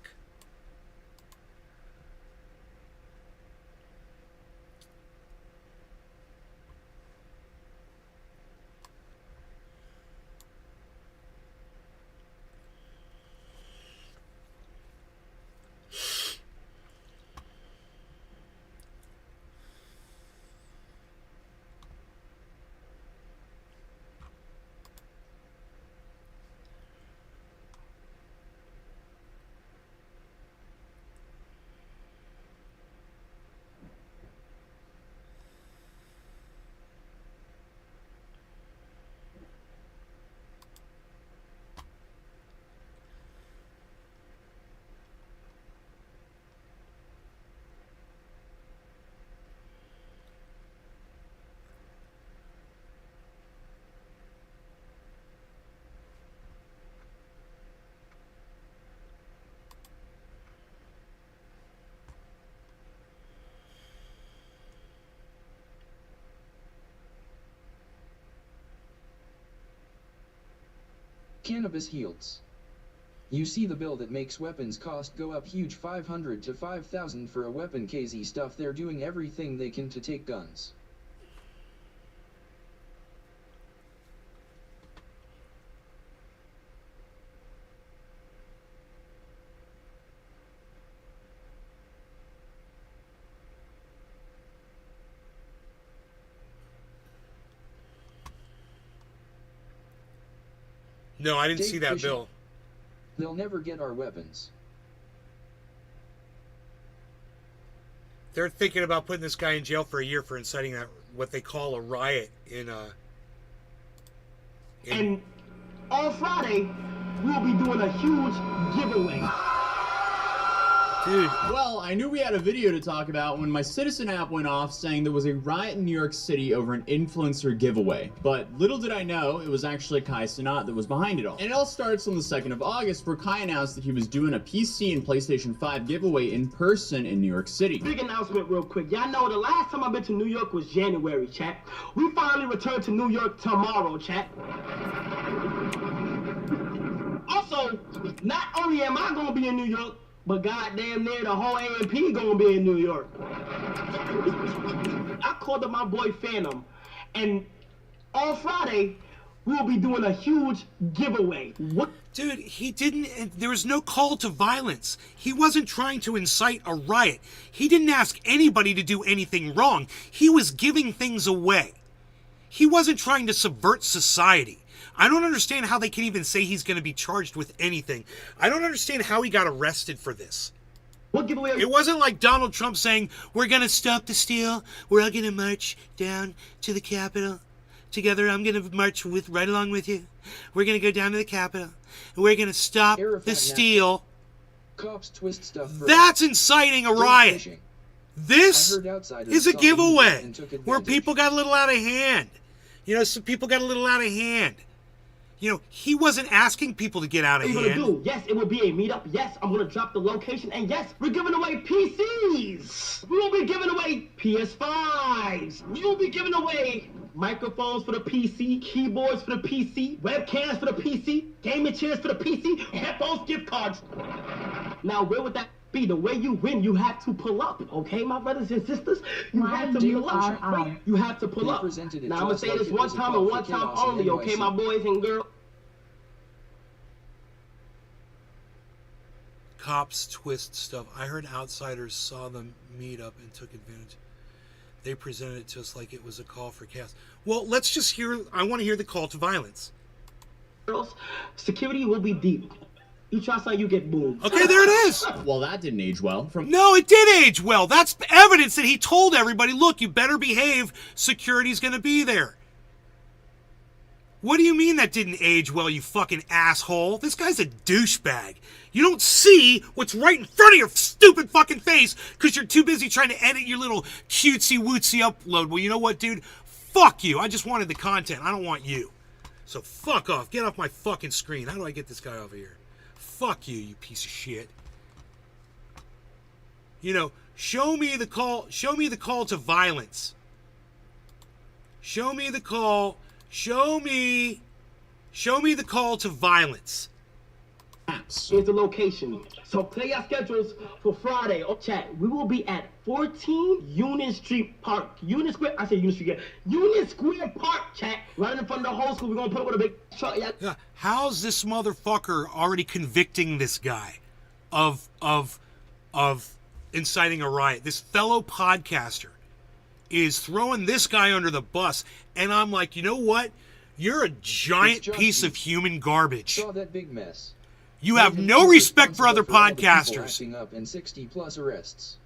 Cannabis yields. You see the bill that makes weapons cost go up huge 500 to 5,000 for a weapon KZ stuff. They're doing everything they can to take guns. No, I didn't Dave see that Fisher. bill. They'll never get our weapons. They're thinking about putting this guy in jail for a year for inciting that what they call a riot in And on Friday, we'll be doing a huge giveaway. dude. Well, I knew we had a video to talk about when my Citizen app went off saying there was a riot in New York City over an influencer giveaway. But little did I know, it was actually Kai Cenat that was behind it all. And it all starts on the 2nd of August, where Kai announced that he was doing a PC and PlayStation 5 giveaway in person in New York City. Big announcement real quick. Y'all know the last time I've been to New York was January, chat. We finally return to New York tomorrow, chat. Also, not only am I gonna be in New York, but goddamn near the whole AMP gonna be in New York. I called up my boy Phantom, and on Friday, we'll be doing a huge giveaway. What? Dude, he didn't. There was no call to violence. He wasn't trying to incite a riot. He didn't ask anybody to do anything wrong. He was giving things away. He wasn't trying to subvert society. I don't understand how they can even say he's going to be charged with anything. I don't understand how he got arrested for this. What giveaway? It wasn't like Donald Trump saying, we're going to stop the steal. We're all going to march down to the Capitol. Together, I'm going to march right along with you. We're going to go down to the Capitol. And we're going to stop the steal. Cops twist stuff. That's inciting a riot. This is a giveaway where people got a little out of hand. You know, some people got a little out of hand. You know, he wasn't asking people to get out of What are you hand. gonna do? Yes, it will be a meetup. Yes, I'm gonna drop the location. And yes, we're giving away PCs. We will be giving away PS5s. We will be giving away microphones for the PC, keyboards for the PC, webcams for the PC, gaming chairs for the PC, headphones, gift cards. Now, where would that be? The way you win, you have to pull up. Okay, my brothers and sisters? You have to pull up. You have to pull up. Now, I'm gonna say this one time and one time only, okay, my boys and girls? Cops twist stuff. I heard outsiders saw them meet up and took advantage. They presented it to us like it was a call for chaos. Well, let's just hear. I want to hear the call to violence. Girls, security will be deep. You try something, you get boomed. Okay, there it is. Well, that didn't age well. No, it did age well. That's evidence that he told everybody, look, you better behave. Security's going to be there. What do you mean that didn't age well, you fucking asshole? This guy's a douchebag. You don't see what's right in front of your stupid fucking face because you're too busy trying to edit your little cutesy wootsy upload. Well, you know what, dude? Fuck you. I just wanted the content. I don't want you. So fuck off. Get off my fucking screen. How do I get this guy over here? Fuck you, you piece of shit. You know, show me the call to violence. Show me the call the call to violence. Here's the location. So play your schedules for Friday. Oh, chat. We will be at 14 Union Street Park. Union Square. I say Union Street. Union Square Park, chat. Right in front of the whole school. We're gonna put it with a big truck. Yeah. How's this motherfucker already convicting this guy of inciting a riot? This fellow podcaster is throwing this guy under the bus, and I'm like, you know what? You're a giant piece of human garbage. Saw that big mess. You have no respect for other podcasters. Acting up in 60+ arrests.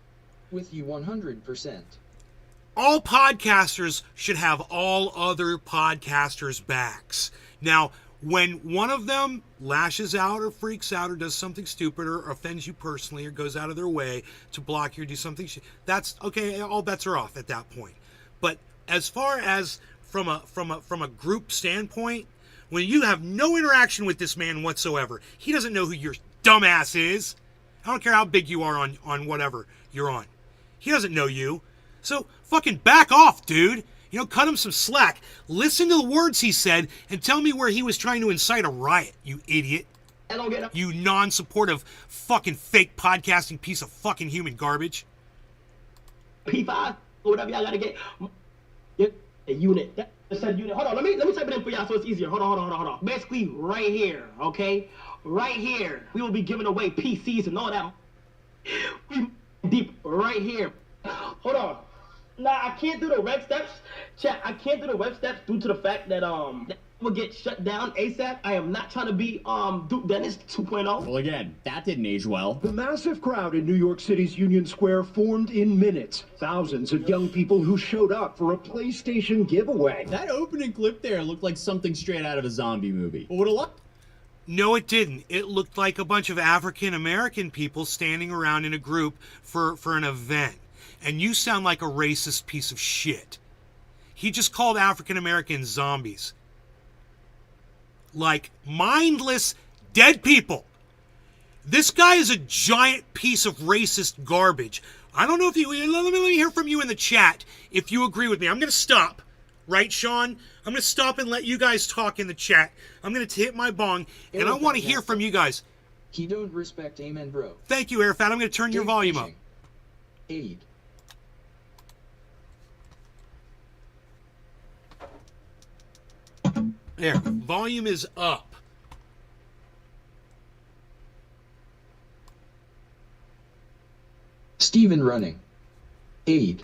With you 100%. All podcasters should have all other podcasters' backs. Now, when one of them lashes out or freaks out or does something stupid or offends you personally or goes out of their way to block you or do something, that's okay. All bets are off at that point. But as far as from a group standpoint, when you have no interaction with this man whatsoever, he doesn't know who your dumbass is. I don't care how big you are on whatever you're on. He doesn't know you. So fucking back off, dude. You know, cut him some slack. Listen to the words he said and tell me where he was trying to incite a riot, you idiot. You non-supportive fucking fake podcasting piece of fucking human garbage. P5 or whatever y'all gotta get. A unit. Unit. Hold on, let me type it in for y'all so it's easier. Hold on. Basically, right here, okay? Right here, we will be giving away PCs and all that. We deep right here. Hold on. Nah, I can't do the red steps. Chat, I can't do the red steps due to the fact that that will get shut down ASAP. I am not trying to be Duke Dennis 2.0. Well, again, that didn't age well. The massive crowd in New York City's Union Square formed in minutes. Thousands of young people who showed up for a PlayStation giveaway. That opening clip there looked like something straight out of a zombie movie. But what a lot. No, it didn't. It looked like a bunch of African American people standing around in a group for an event. And you sound like a racist piece of shit. He just called African Americans zombies. Like mindless dead people. This guy is a giant piece of racist garbage. I don't know if you... Let me hear from you in the chat if you agree with me. I'm going to stop. Right, Sean? I'm going to stop and let you guys talk in the chat. I'm going to hit my bong, and I want to hear from you guys. He don't respect amen, bro. Thank you, Arafat. I'm going to turn your volume up. Aid. There, volume is up. Steven running. Aid.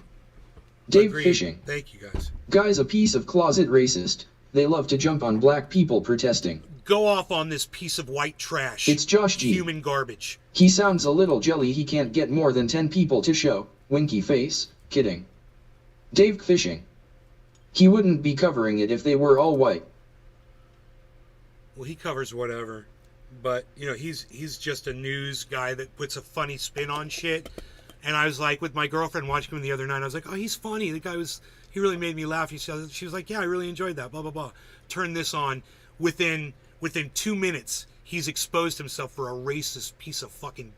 Dave Agreed. fishing. Thank you, guys. Guy's a piece of closet racist. They love to jump on black people protesting. Go off on this piece of white trash. It's Josh G. Human garbage. He sounds a little jelly he can't get more than 10 people to show. Winky face. Kidding. Dave fishing. He wouldn't be covering it if they were all white. Well, he covers whatever. But, you know, he's just a news guy that puts a funny spin on shit. And I was like, with my girlfriend watching him the other night, I was like, oh, he's funny. The guy he really made me laugh. She was like, yeah, I really enjoyed that, blah, blah, blah. Turn this on. Within 2 minutes, he's exposed himself for a racist piece of fucking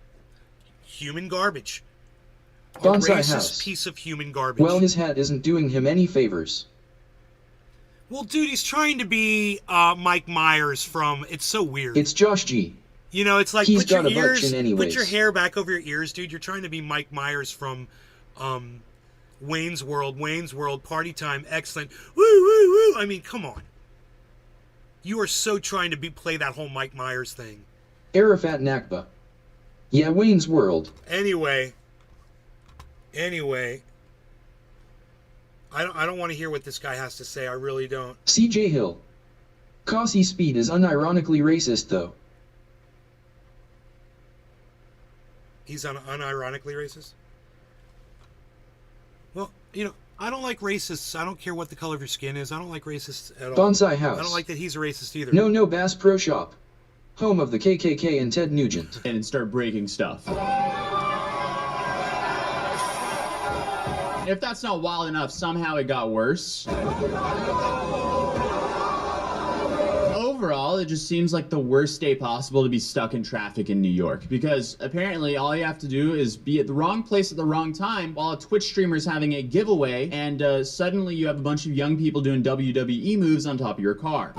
human garbage. A Bonsai racist house. piece of human garbage. Well, his hat isn't doing him any favors. Well, dude, he's trying to be Mike Myers from... It's so weird. It's Josh G. You know, it's like, He's put your got a ears, butt chin anyways. put your hair back over your ears, dude. You're trying to be Mike Myers from Wayne's World, Party Time, excellent. Woo, woo, woo. I mean, come on. You are so trying to play that whole Mike Myers thing. Arafat Nakba. Yeah, Wayne's World. Anyway. I don't want to hear what this guy has to say. I really don't. CJ Hill. Cossie Speed is unironically racist, though. He's unironically racist? Well, you know, I don't like racists. I don't care what the color of your skin is. I don't like racists at all. Bonsai House. I don't like that he's a racist either. No Bass Pro Shop. Home of the KKK and Ted Nugent. And start breaking stuff. If that's not wild enough, somehow it got worse. overall, it just seems like the worst day possible to be stuck in traffic in New York, because apparently all you have to do is be at the wrong place at the wrong time while a Twitch streamer is having a giveaway, and suddenly you have a bunch of young people doing WWE moves on top of your car.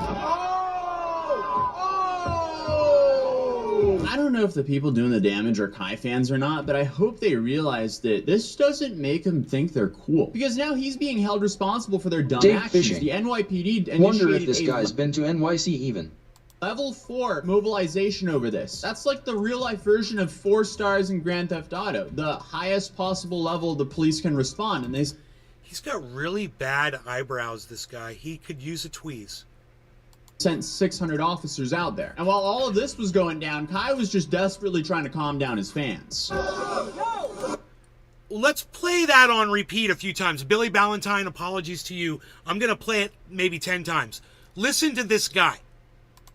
I don't know if the people doing the damage are Kai fans or not, but I hope they realize that this doesn't make them think they're cool. Because now he's being held responsible for their dumb Dave actions. Fishing. The NYPD initiated Wonder if this a guy's been to NYC even. level 4 mobilization over this. That's like the real life version of 4 stars in Grand Theft Auto. The highest possible level the police can respond, and He's got really bad eyebrows, this guy. He could use a tweeze. sent 600 officers out there. And while all of this was going down, Kai was just desperately trying to calm down his fans. Let's play that on repeat a few times. Billy Ballantyne, apologies to you. I'm going to play it maybe 10 times. Listen to this guy.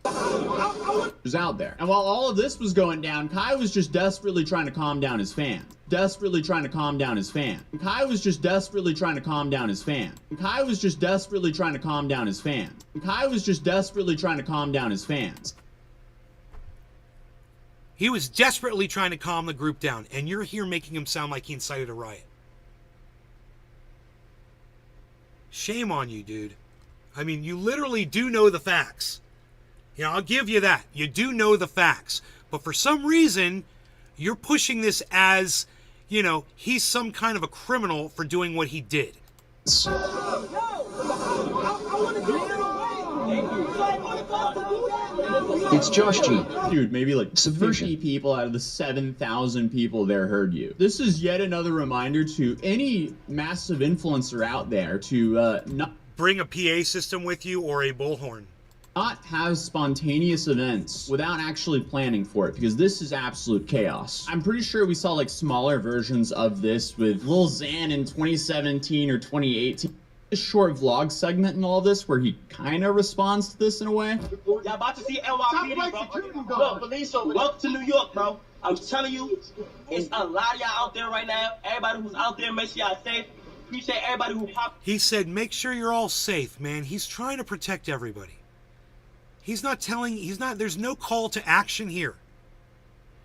Was out there. And while all of this was going down, Kai was just desperately trying to calm down his fans. Desperately trying to calm down his fan. Kai was just desperately trying to calm down his fan. Kai was just desperately trying to calm down his fan. Kai was just desperately trying to calm down his fans. He was desperately trying to calm the group down, and you're here making him sound like he incited a riot. Shame on you, dude. I mean, you literally do know the facts. You know, I'll give you that. You do know the facts. But for some reason, you're pushing this as, you know, he's some kind of a criminal for doing what he did. It's Josh G. Dude, maybe like Subversion. 50 people out of the 7,000 people there heard you. This is yet another reminder to any massive influencer out there to not Bring a PA system with you or a bullhorn. not have spontaneous events without actually planning for it, because this is absolute chaos. I'm pretty sure we saw like smaller versions of this with Lil Xan in 2017 or 2018. A short vlog segment and all this where he kind of responds to this in a way. Y'all about to see NYPD, bro. Look, police over. Welcome to New York, bro. I'm telling you, it's a lot of y'all out there right now. Everybody who's out there, make sure y'all safe. Appreciate everybody who popped. He said, make sure you're all safe, man. He's trying to protect everybody. There's no call to action here.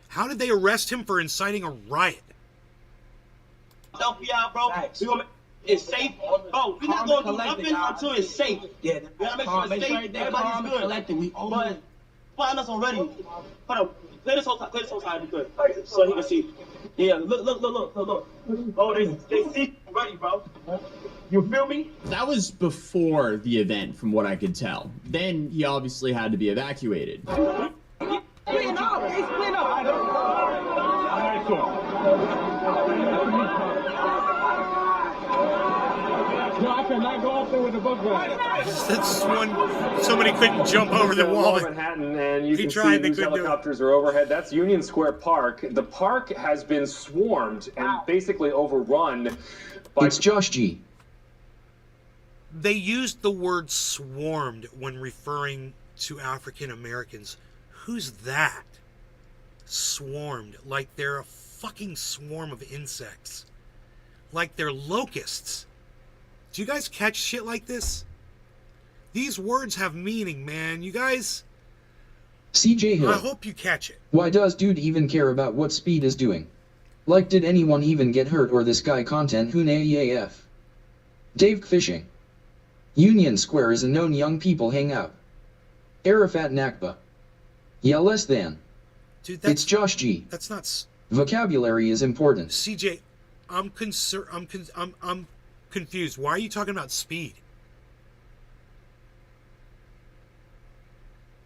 How did they arrest him for inciting a riot? Help y'all, bro. We gonna it's safe, bro. We're not gonna do nothing until it's safe. Yeah, we gotta make sure it's safe. Everybody's good. But find us already. Hold on. Play this whole time, be good, so he can see. Yeah, look. Oh, they see ready, bro. You feel me? That was before the event, from what I could tell. Then he obviously had to be evacuated. Clean up. It's clean up. Alright, No, I cannot go up there with the book bag. That's one. Somebody couldn't jump over the wall. Manhattan, and you He can tried, see they these couldn't do it. helicopters are overhead. That's Union Square Park. The park has been swarmed and basically overrun by. It's Josh G. They used the word swarmed when referring to African Americans. Who's that? Swarmed. Like they're a fucking swarm of insects. Like they're locusts. Do you guys catch shit like this? These words have meaning, man. You guys... CJ Hill. I hope you catch it. Why does dude even care about what Speed is doing? Like, did anyone even get hurt or this guy content Hune EAF? Dave Fishing. Union Square is a known young people hangout. Arafat Nakba. Yeah, less than. Dude, that's... It's Josh G. That's not... Vocabulary is important. CJ, I'm confused. Why are you talking about Speed?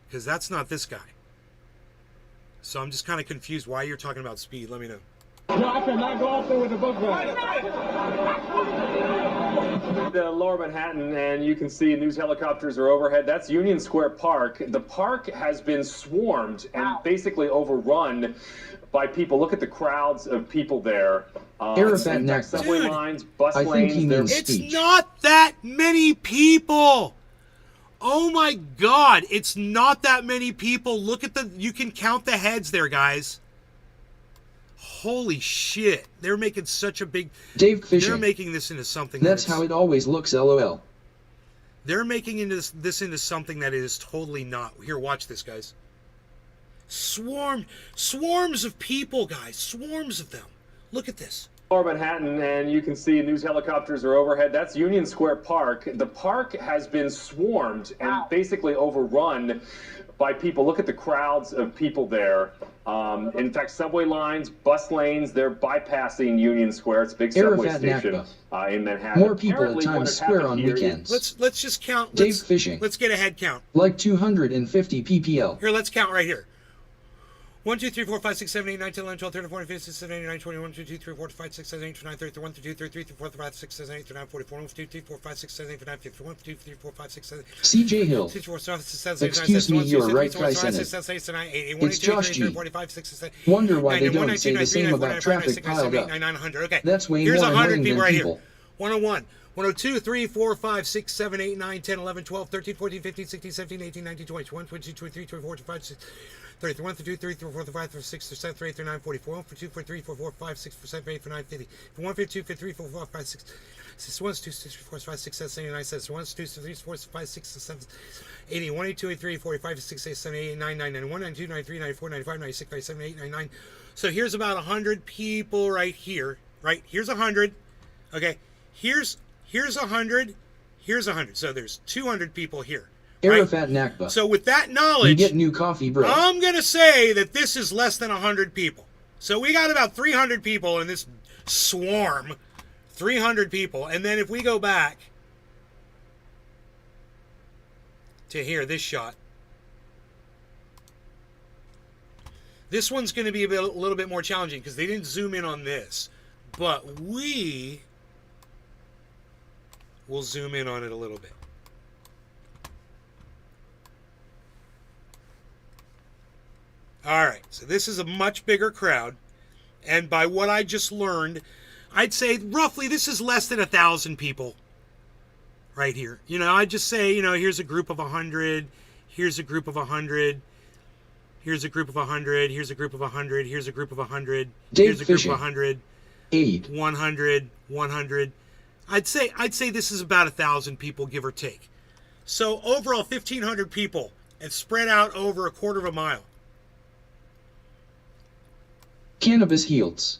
Because that's not this guy. So I'm just kind of confused why you're talking about Speed. Let me know. No, I cannot go up there with the book bag. The lower Manhattan, and you can see news helicopters are overhead. That's Union Square Park. The park has been swarmed and basically overrun by people. Look at the crowds of people there. Arafat Nakba. Subway Dude, lines, bus I think lanes. he they're- means It's speech. not that many people. Oh my God. It's not that many people. Look at you can count the heads there, guys. Holy shit. They're making such a big... Dave They're Fishing. making this into something That's how it always looks, lol. They're making this into something that is totally not. Here, watch this, guys. Swarms of people, guys. Swarms of them. Look at this. Lower Manhattan, and you can see news helicopters are overhead. That's Union Square Park. The park has been swarmed and basically overrun by people. Look at the crowds of people there. In fact, subway lines, bus lanes, they're bypassing Union Square. It's a big subway station in Manhattan. More people at Times Square on weekends. Let's just count. Dave fishing. Let's get a head count. Like 250 ppl. Here, let's count right here. 1, 2, 3, 4, 5, 6, 7, 8, 9, 10, 11, 12, 13, 14, 15, 16, 17, 18, 19, 20, 1, 2, 3, 4, 5, 6, 7, 8, 9, 30, 1, 2, 3, 4, 5, 6, 7, 8, 9, 44, 1, 2, 3, 4, 5, 6, 7, 8, 9, 50, 1, 2, 3, 4, 5, 6, 7, CJ Hill. Excuse me, you are right, Kai-Senate. It's Josh G. Wonder why they don't say the same about traffic piled up. That's way more annoying than people. 101. 102, 3, 4, 5, 6, 7, 8, 9, 10, 11, 12, 13, 14, 15, 16, 17, 18, 19, 20, 21, 22, 23, 24, 25, 26, 31, 32, 33, 34, 35, 36, 37, 38, 39, 40, 42, 43, 44, 5, 6, 7, 8, 9, 50, 51, 52, 53, 54, 5, 6, 1, 2, 3, 4, 5, 6, 7, 8, 9, 7, 1, 2, 3, 4, 5, 6, 7, 80, 1, 82, 83, 45, 6, 8, 7, 8, 9, 9, 91, 92, 93, 94, 95, 96, 97, 98, 99. So here's about 100 people right here, right? Here's 100. Okay. Here's 100. Here's 100. So there's 200 people here. Arafat Nakba. So with that knowledge, you get new coffee, bro. I'm going to say that this is less than 100 people. So we got about 300 people in this swarm. 300 people. And then if we go back to here, this shot. This one's going to be a little bit more challenging because they didn't zoom in on this. But we will zoom in on it a little bit. All right, so this is a much bigger crowd, and by what I just learned, I'd say roughly this is less than 1,000 people right here. You know, I'd just say, you know, here's a group of 100, here's a group of 100, here's a group of 100, here's a group of 100, here's a group of 100, here's a group of 100, 100, 100. I'd say this is about 1,000 people, give or take. So overall, 1,500 people, and spread out over a quarter of a mile. Cannabis Heals.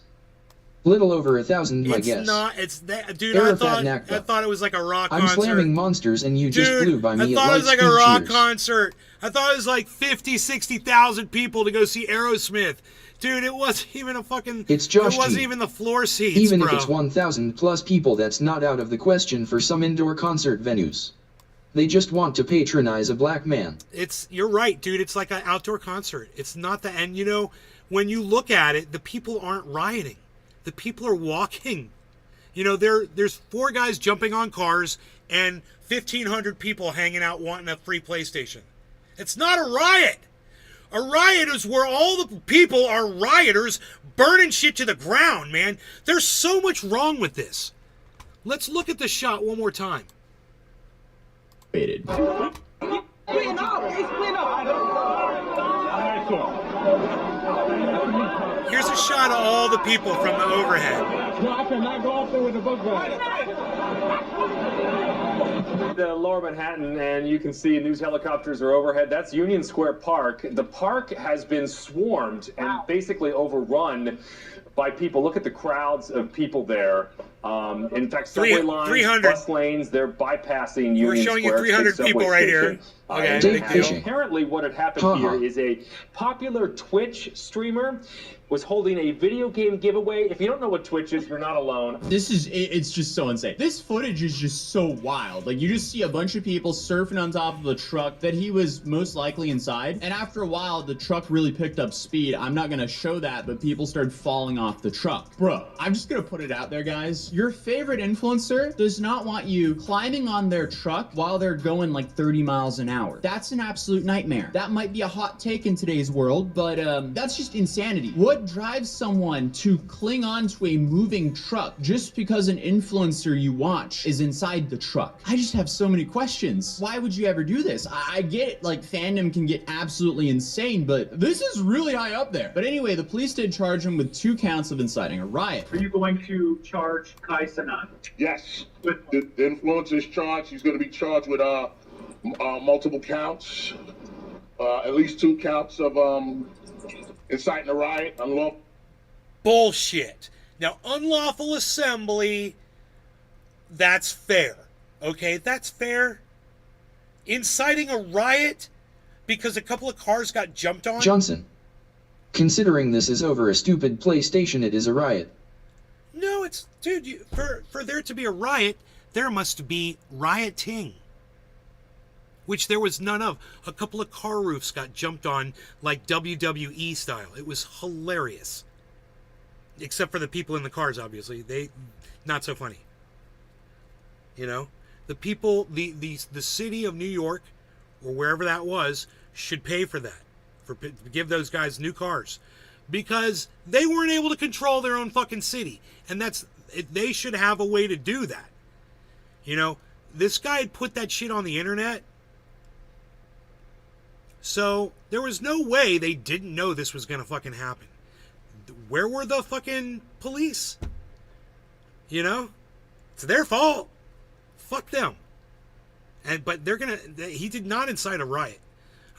Little over 1,000, my guess. It's not. It's that, dude. I thought it was like a rock concert. I'm slamming monsters, and you just flew by me. I thought it was like a rock concert. I thought it was like 50, 60,000 people to go see Aerosmith. Dude, it wasn't even a fucking. It's Josh It wasn't G. even the floor seats, Even bro. if it's 1,000 plus people, that's not out of the question for some indoor concert venues. They just want to patronize a black man. You're right, dude. It's like an outdoor concert. It's not the end. You know, when you look at it, the people aren't rioting. The people are walking. You know, there's 4 guys jumping on cars and 1,500 people hanging out wanting a free PlayStation. It's not a riot. A riot is where all the people are rioters burning shit to the ground, man. There's so much wrong with this. Let's look at the shot one more time. Baited. Here's a shot of all the people from the overhead. No, I cannot go up there with a book bag. The Lower Manhattan, and you can see news helicopters are overhead. That's Union Square Park. The park has been swarmed and basically overrun by people. Look at the crowds of people there. In fact, subway lines, 300. bus lanes, they're bypassing Union Square. We're showing you 300 people right here. Okay, big deal. Apparently what had happened here is a popular Twitch streamer was holding a video game giveaway. If you don't know what Twitch is, you're not alone. It's just so insane. This footage is just so wild. Like, you just see a bunch of people surfing on top of a truck that he was most likely inside. And after a while, the truck really picked up speed. I'm not gonna show that, but people started falling off the truck. Bro, I'm just gonna put it out there, guys. Your favorite influencer does not want you climbing on their truck while they're going like 30 miles an hour. That's an absolute nightmare. That might be a hot take in today's world, but that's just insanity. What drives someone to cling on to a moving truck just because an influencer you watch is inside the truck? I just have so many questions. Why would you ever do this? I get it, like, fandom can get absolutely insane, but this is really high up there. But anyway, the police did charge him with 2 counts of inciting a riot. Are you going to charge Yes. The influencer is charged. He's going to be charged with multiple counts, at least 2 counts of inciting a riot, unlawful. Bullshit. Now, unlawful assembly, that's fair. Okay, that's fair. Inciting a riot because a couple of cars got jumped on? Johnson. Considering this is over a stupid PlayStation, it is a riot. No, it's... Dude, for there to be a riot, there must be rioting. Which there was none of. A couple of car roofs got jumped on like WWE style. It was hilarious. Except for the people in the cars, obviously. They... Not so funny. You know? The people... The city of New York, or wherever that was, should pay for that. Give those guys new cars. Because they weren't able to control their own fucking city. And they should have a way to do that. You know, this guy had put that shit on the internet. So there was no way they didn't know this was going to fucking happen. Where were the fucking police? You know? It's their fault. Fuck them. But he did not incite a riot.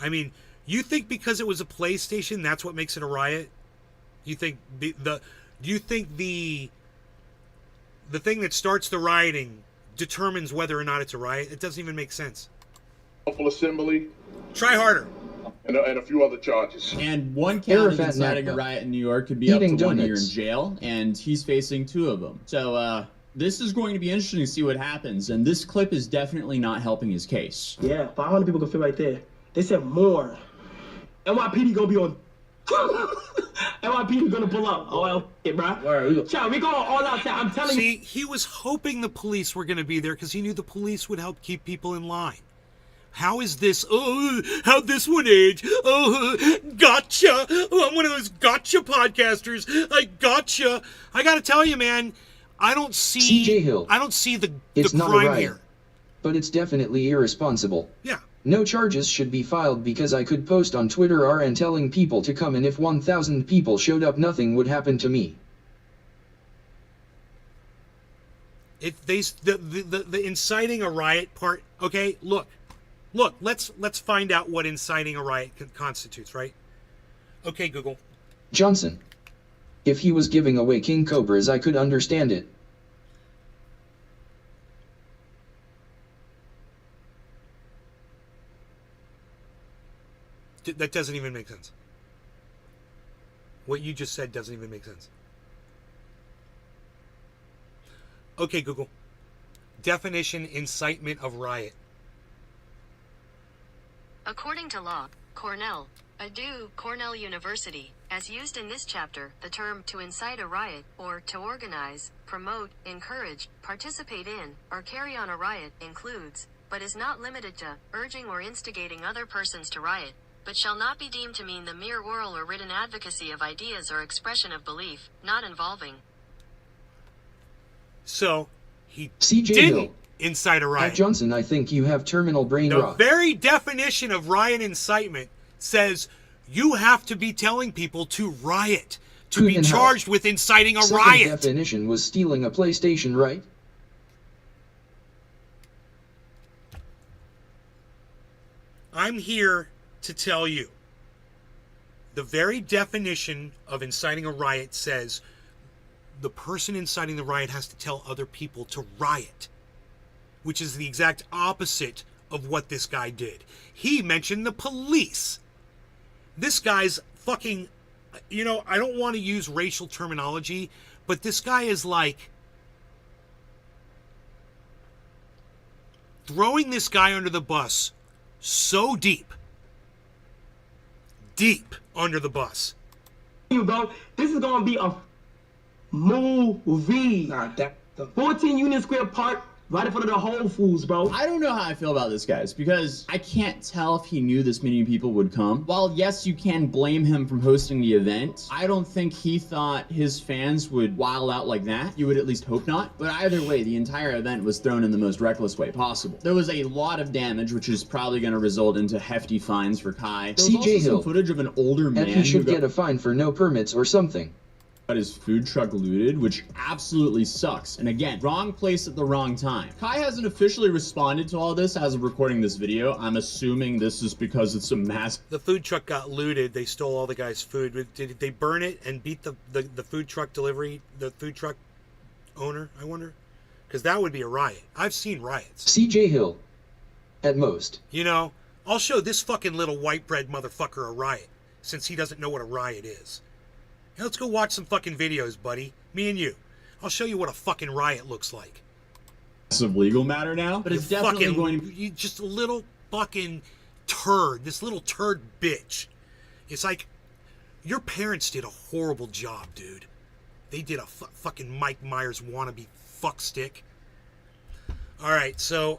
I mean, you think because it was a PlayStation, that's what makes it a riot? You think do you think the thing that starts the rioting determines whether or not it's a riot? It doesn't even make sense. Lawful assembly. Try harder. And a few other charges. And one count of inciting a riot in New York could be up to 1 year in jail, and he's facing 2 of them. So, this is going to be interesting to see what happens, and this clip is definitely not helping his case. Yeah, 500 people can fit right there. They said more. NYPD gonna be on. NYPD gonna pull up. Oh, well, bro. Child, we going all out. I'm telling you. See, he was hoping the police were going to be there because he knew the police would help keep people in line. How is this? Oh, how'd this one age? Oh, gotcha. Oh, I'm one of those gotcha podcasters. I gotcha. I got to tell you, man, I don't see. CJ Hill. I don't see the not crime a riot, here. But it's definitely irresponsible. Yeah. No charges should be filed because I could post on Twitter RN telling people to come, and if 1,000 people showed up, nothing would happen to me. The inciting a riot part. Okay, look. Let's find out what inciting a riot constitutes, right? Okay, Google. Johnson. If he was giving away King Cobras, I could understand it. That doesn't even make sense. What you just said doesn't even make sense. Okay, Google. Definition: incitement of riot. According to law, Cornell University, as used in this chapter, the term to incite a riot, or to organize, promote, encourage, participate in, or carry on a riot includes, but is not limited to, urging or instigating other persons to riot, but shall not be deemed to mean the mere oral or written advocacy of ideas or expression of belief, not involving. So, he CJ didn't Hill. incite a riot. Johnson, I think you have terminal brain rot. The very definition of riot incitement says you have to be telling people to riot, to be charged with inciting a riot. The definition was stealing a PlayStation, right? I'm here to tell you. The very definition of inciting a riot says the person inciting the riot has to tell other people to riot, which is the exact opposite of what this guy did. He mentioned the police. This guy's fucking, you know, I don't want to use racial terminology, but this guy is like throwing this guy under the bus so deep under the bus. You bro, this is gonna be a movie. 14 Union Square Park, right in front of the Whole Foods, bro. I don't know how I feel about this, guys, because I can't tell if he knew this many people would come. While, yes, you can blame him from hosting the event, I don't think he thought his fans would wild out like that. You would at least hope not. But either way, the entire event was thrown in the most reckless way possible. There was a lot of damage, which is probably going to result into hefty fines for Kai. There was also some footage of an older man and he should get a fine for no permits or something. got his food truck looted, which absolutely sucks. And again, wrong place at the wrong time. Kai hasn't officially responded to all this as of recording this video. I'm assuming this is because it's a mass. The food truck got looted. They stole all the guy's food. Did they burn it and beat the food truck delivery, the food truck owner, I wonder? Because that would be a riot. I've seen riots. CJ Hill. At most. You know, I'll show this fucking little white bread motherfucker a riot, since he doesn't know what a riot is. Now let's go watch some fucking videos, buddy. Me and you. I'll show you what a fucking riot looks like. It's a legal matter now, but it's definitely going to be just a little fucking turd. This little turd bitch. It's like, your parents did a horrible job, dude. They did a fucking Mike Myers wannabe fuckstick. Alright, so,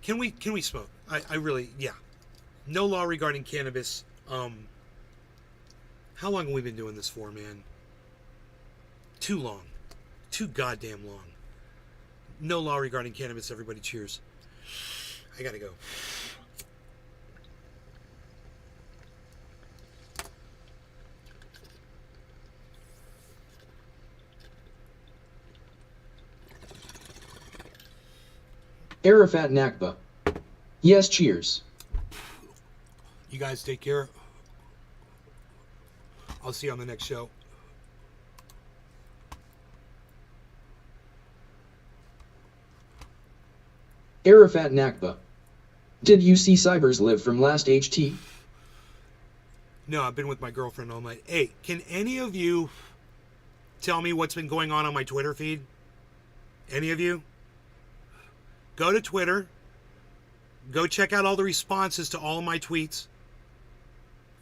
can we smoke? I really, yeah. No law regarding cannabis. How long have we been doing this for, man? Too long. Too goddamn long. No law regarding cannabis, everybody. Cheers. I gotta go. Arafat Nakba. Yes, cheers. You guys take care. I'll see you on the next show. Arafat Nakba. Did you see Cybers live from last HT? No, I've been with my girlfriend all night. Hey, can any of you tell me what's been going on my Twitter feed? Any of you? Go to Twitter. Go check out all the responses to all of my tweets.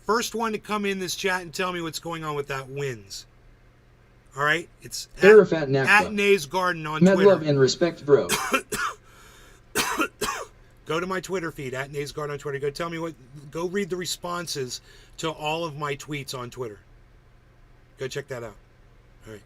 First one to come in this chat and tell me what's going on with that wins. All right? It's at Nay's Garden on Med Twitter. love and respect, bro. Go to my Twitter feed, at Nay's Garden on Twitter. Go tell me what. Go read the responses to all of my tweets on Twitter. Go check that out. All right.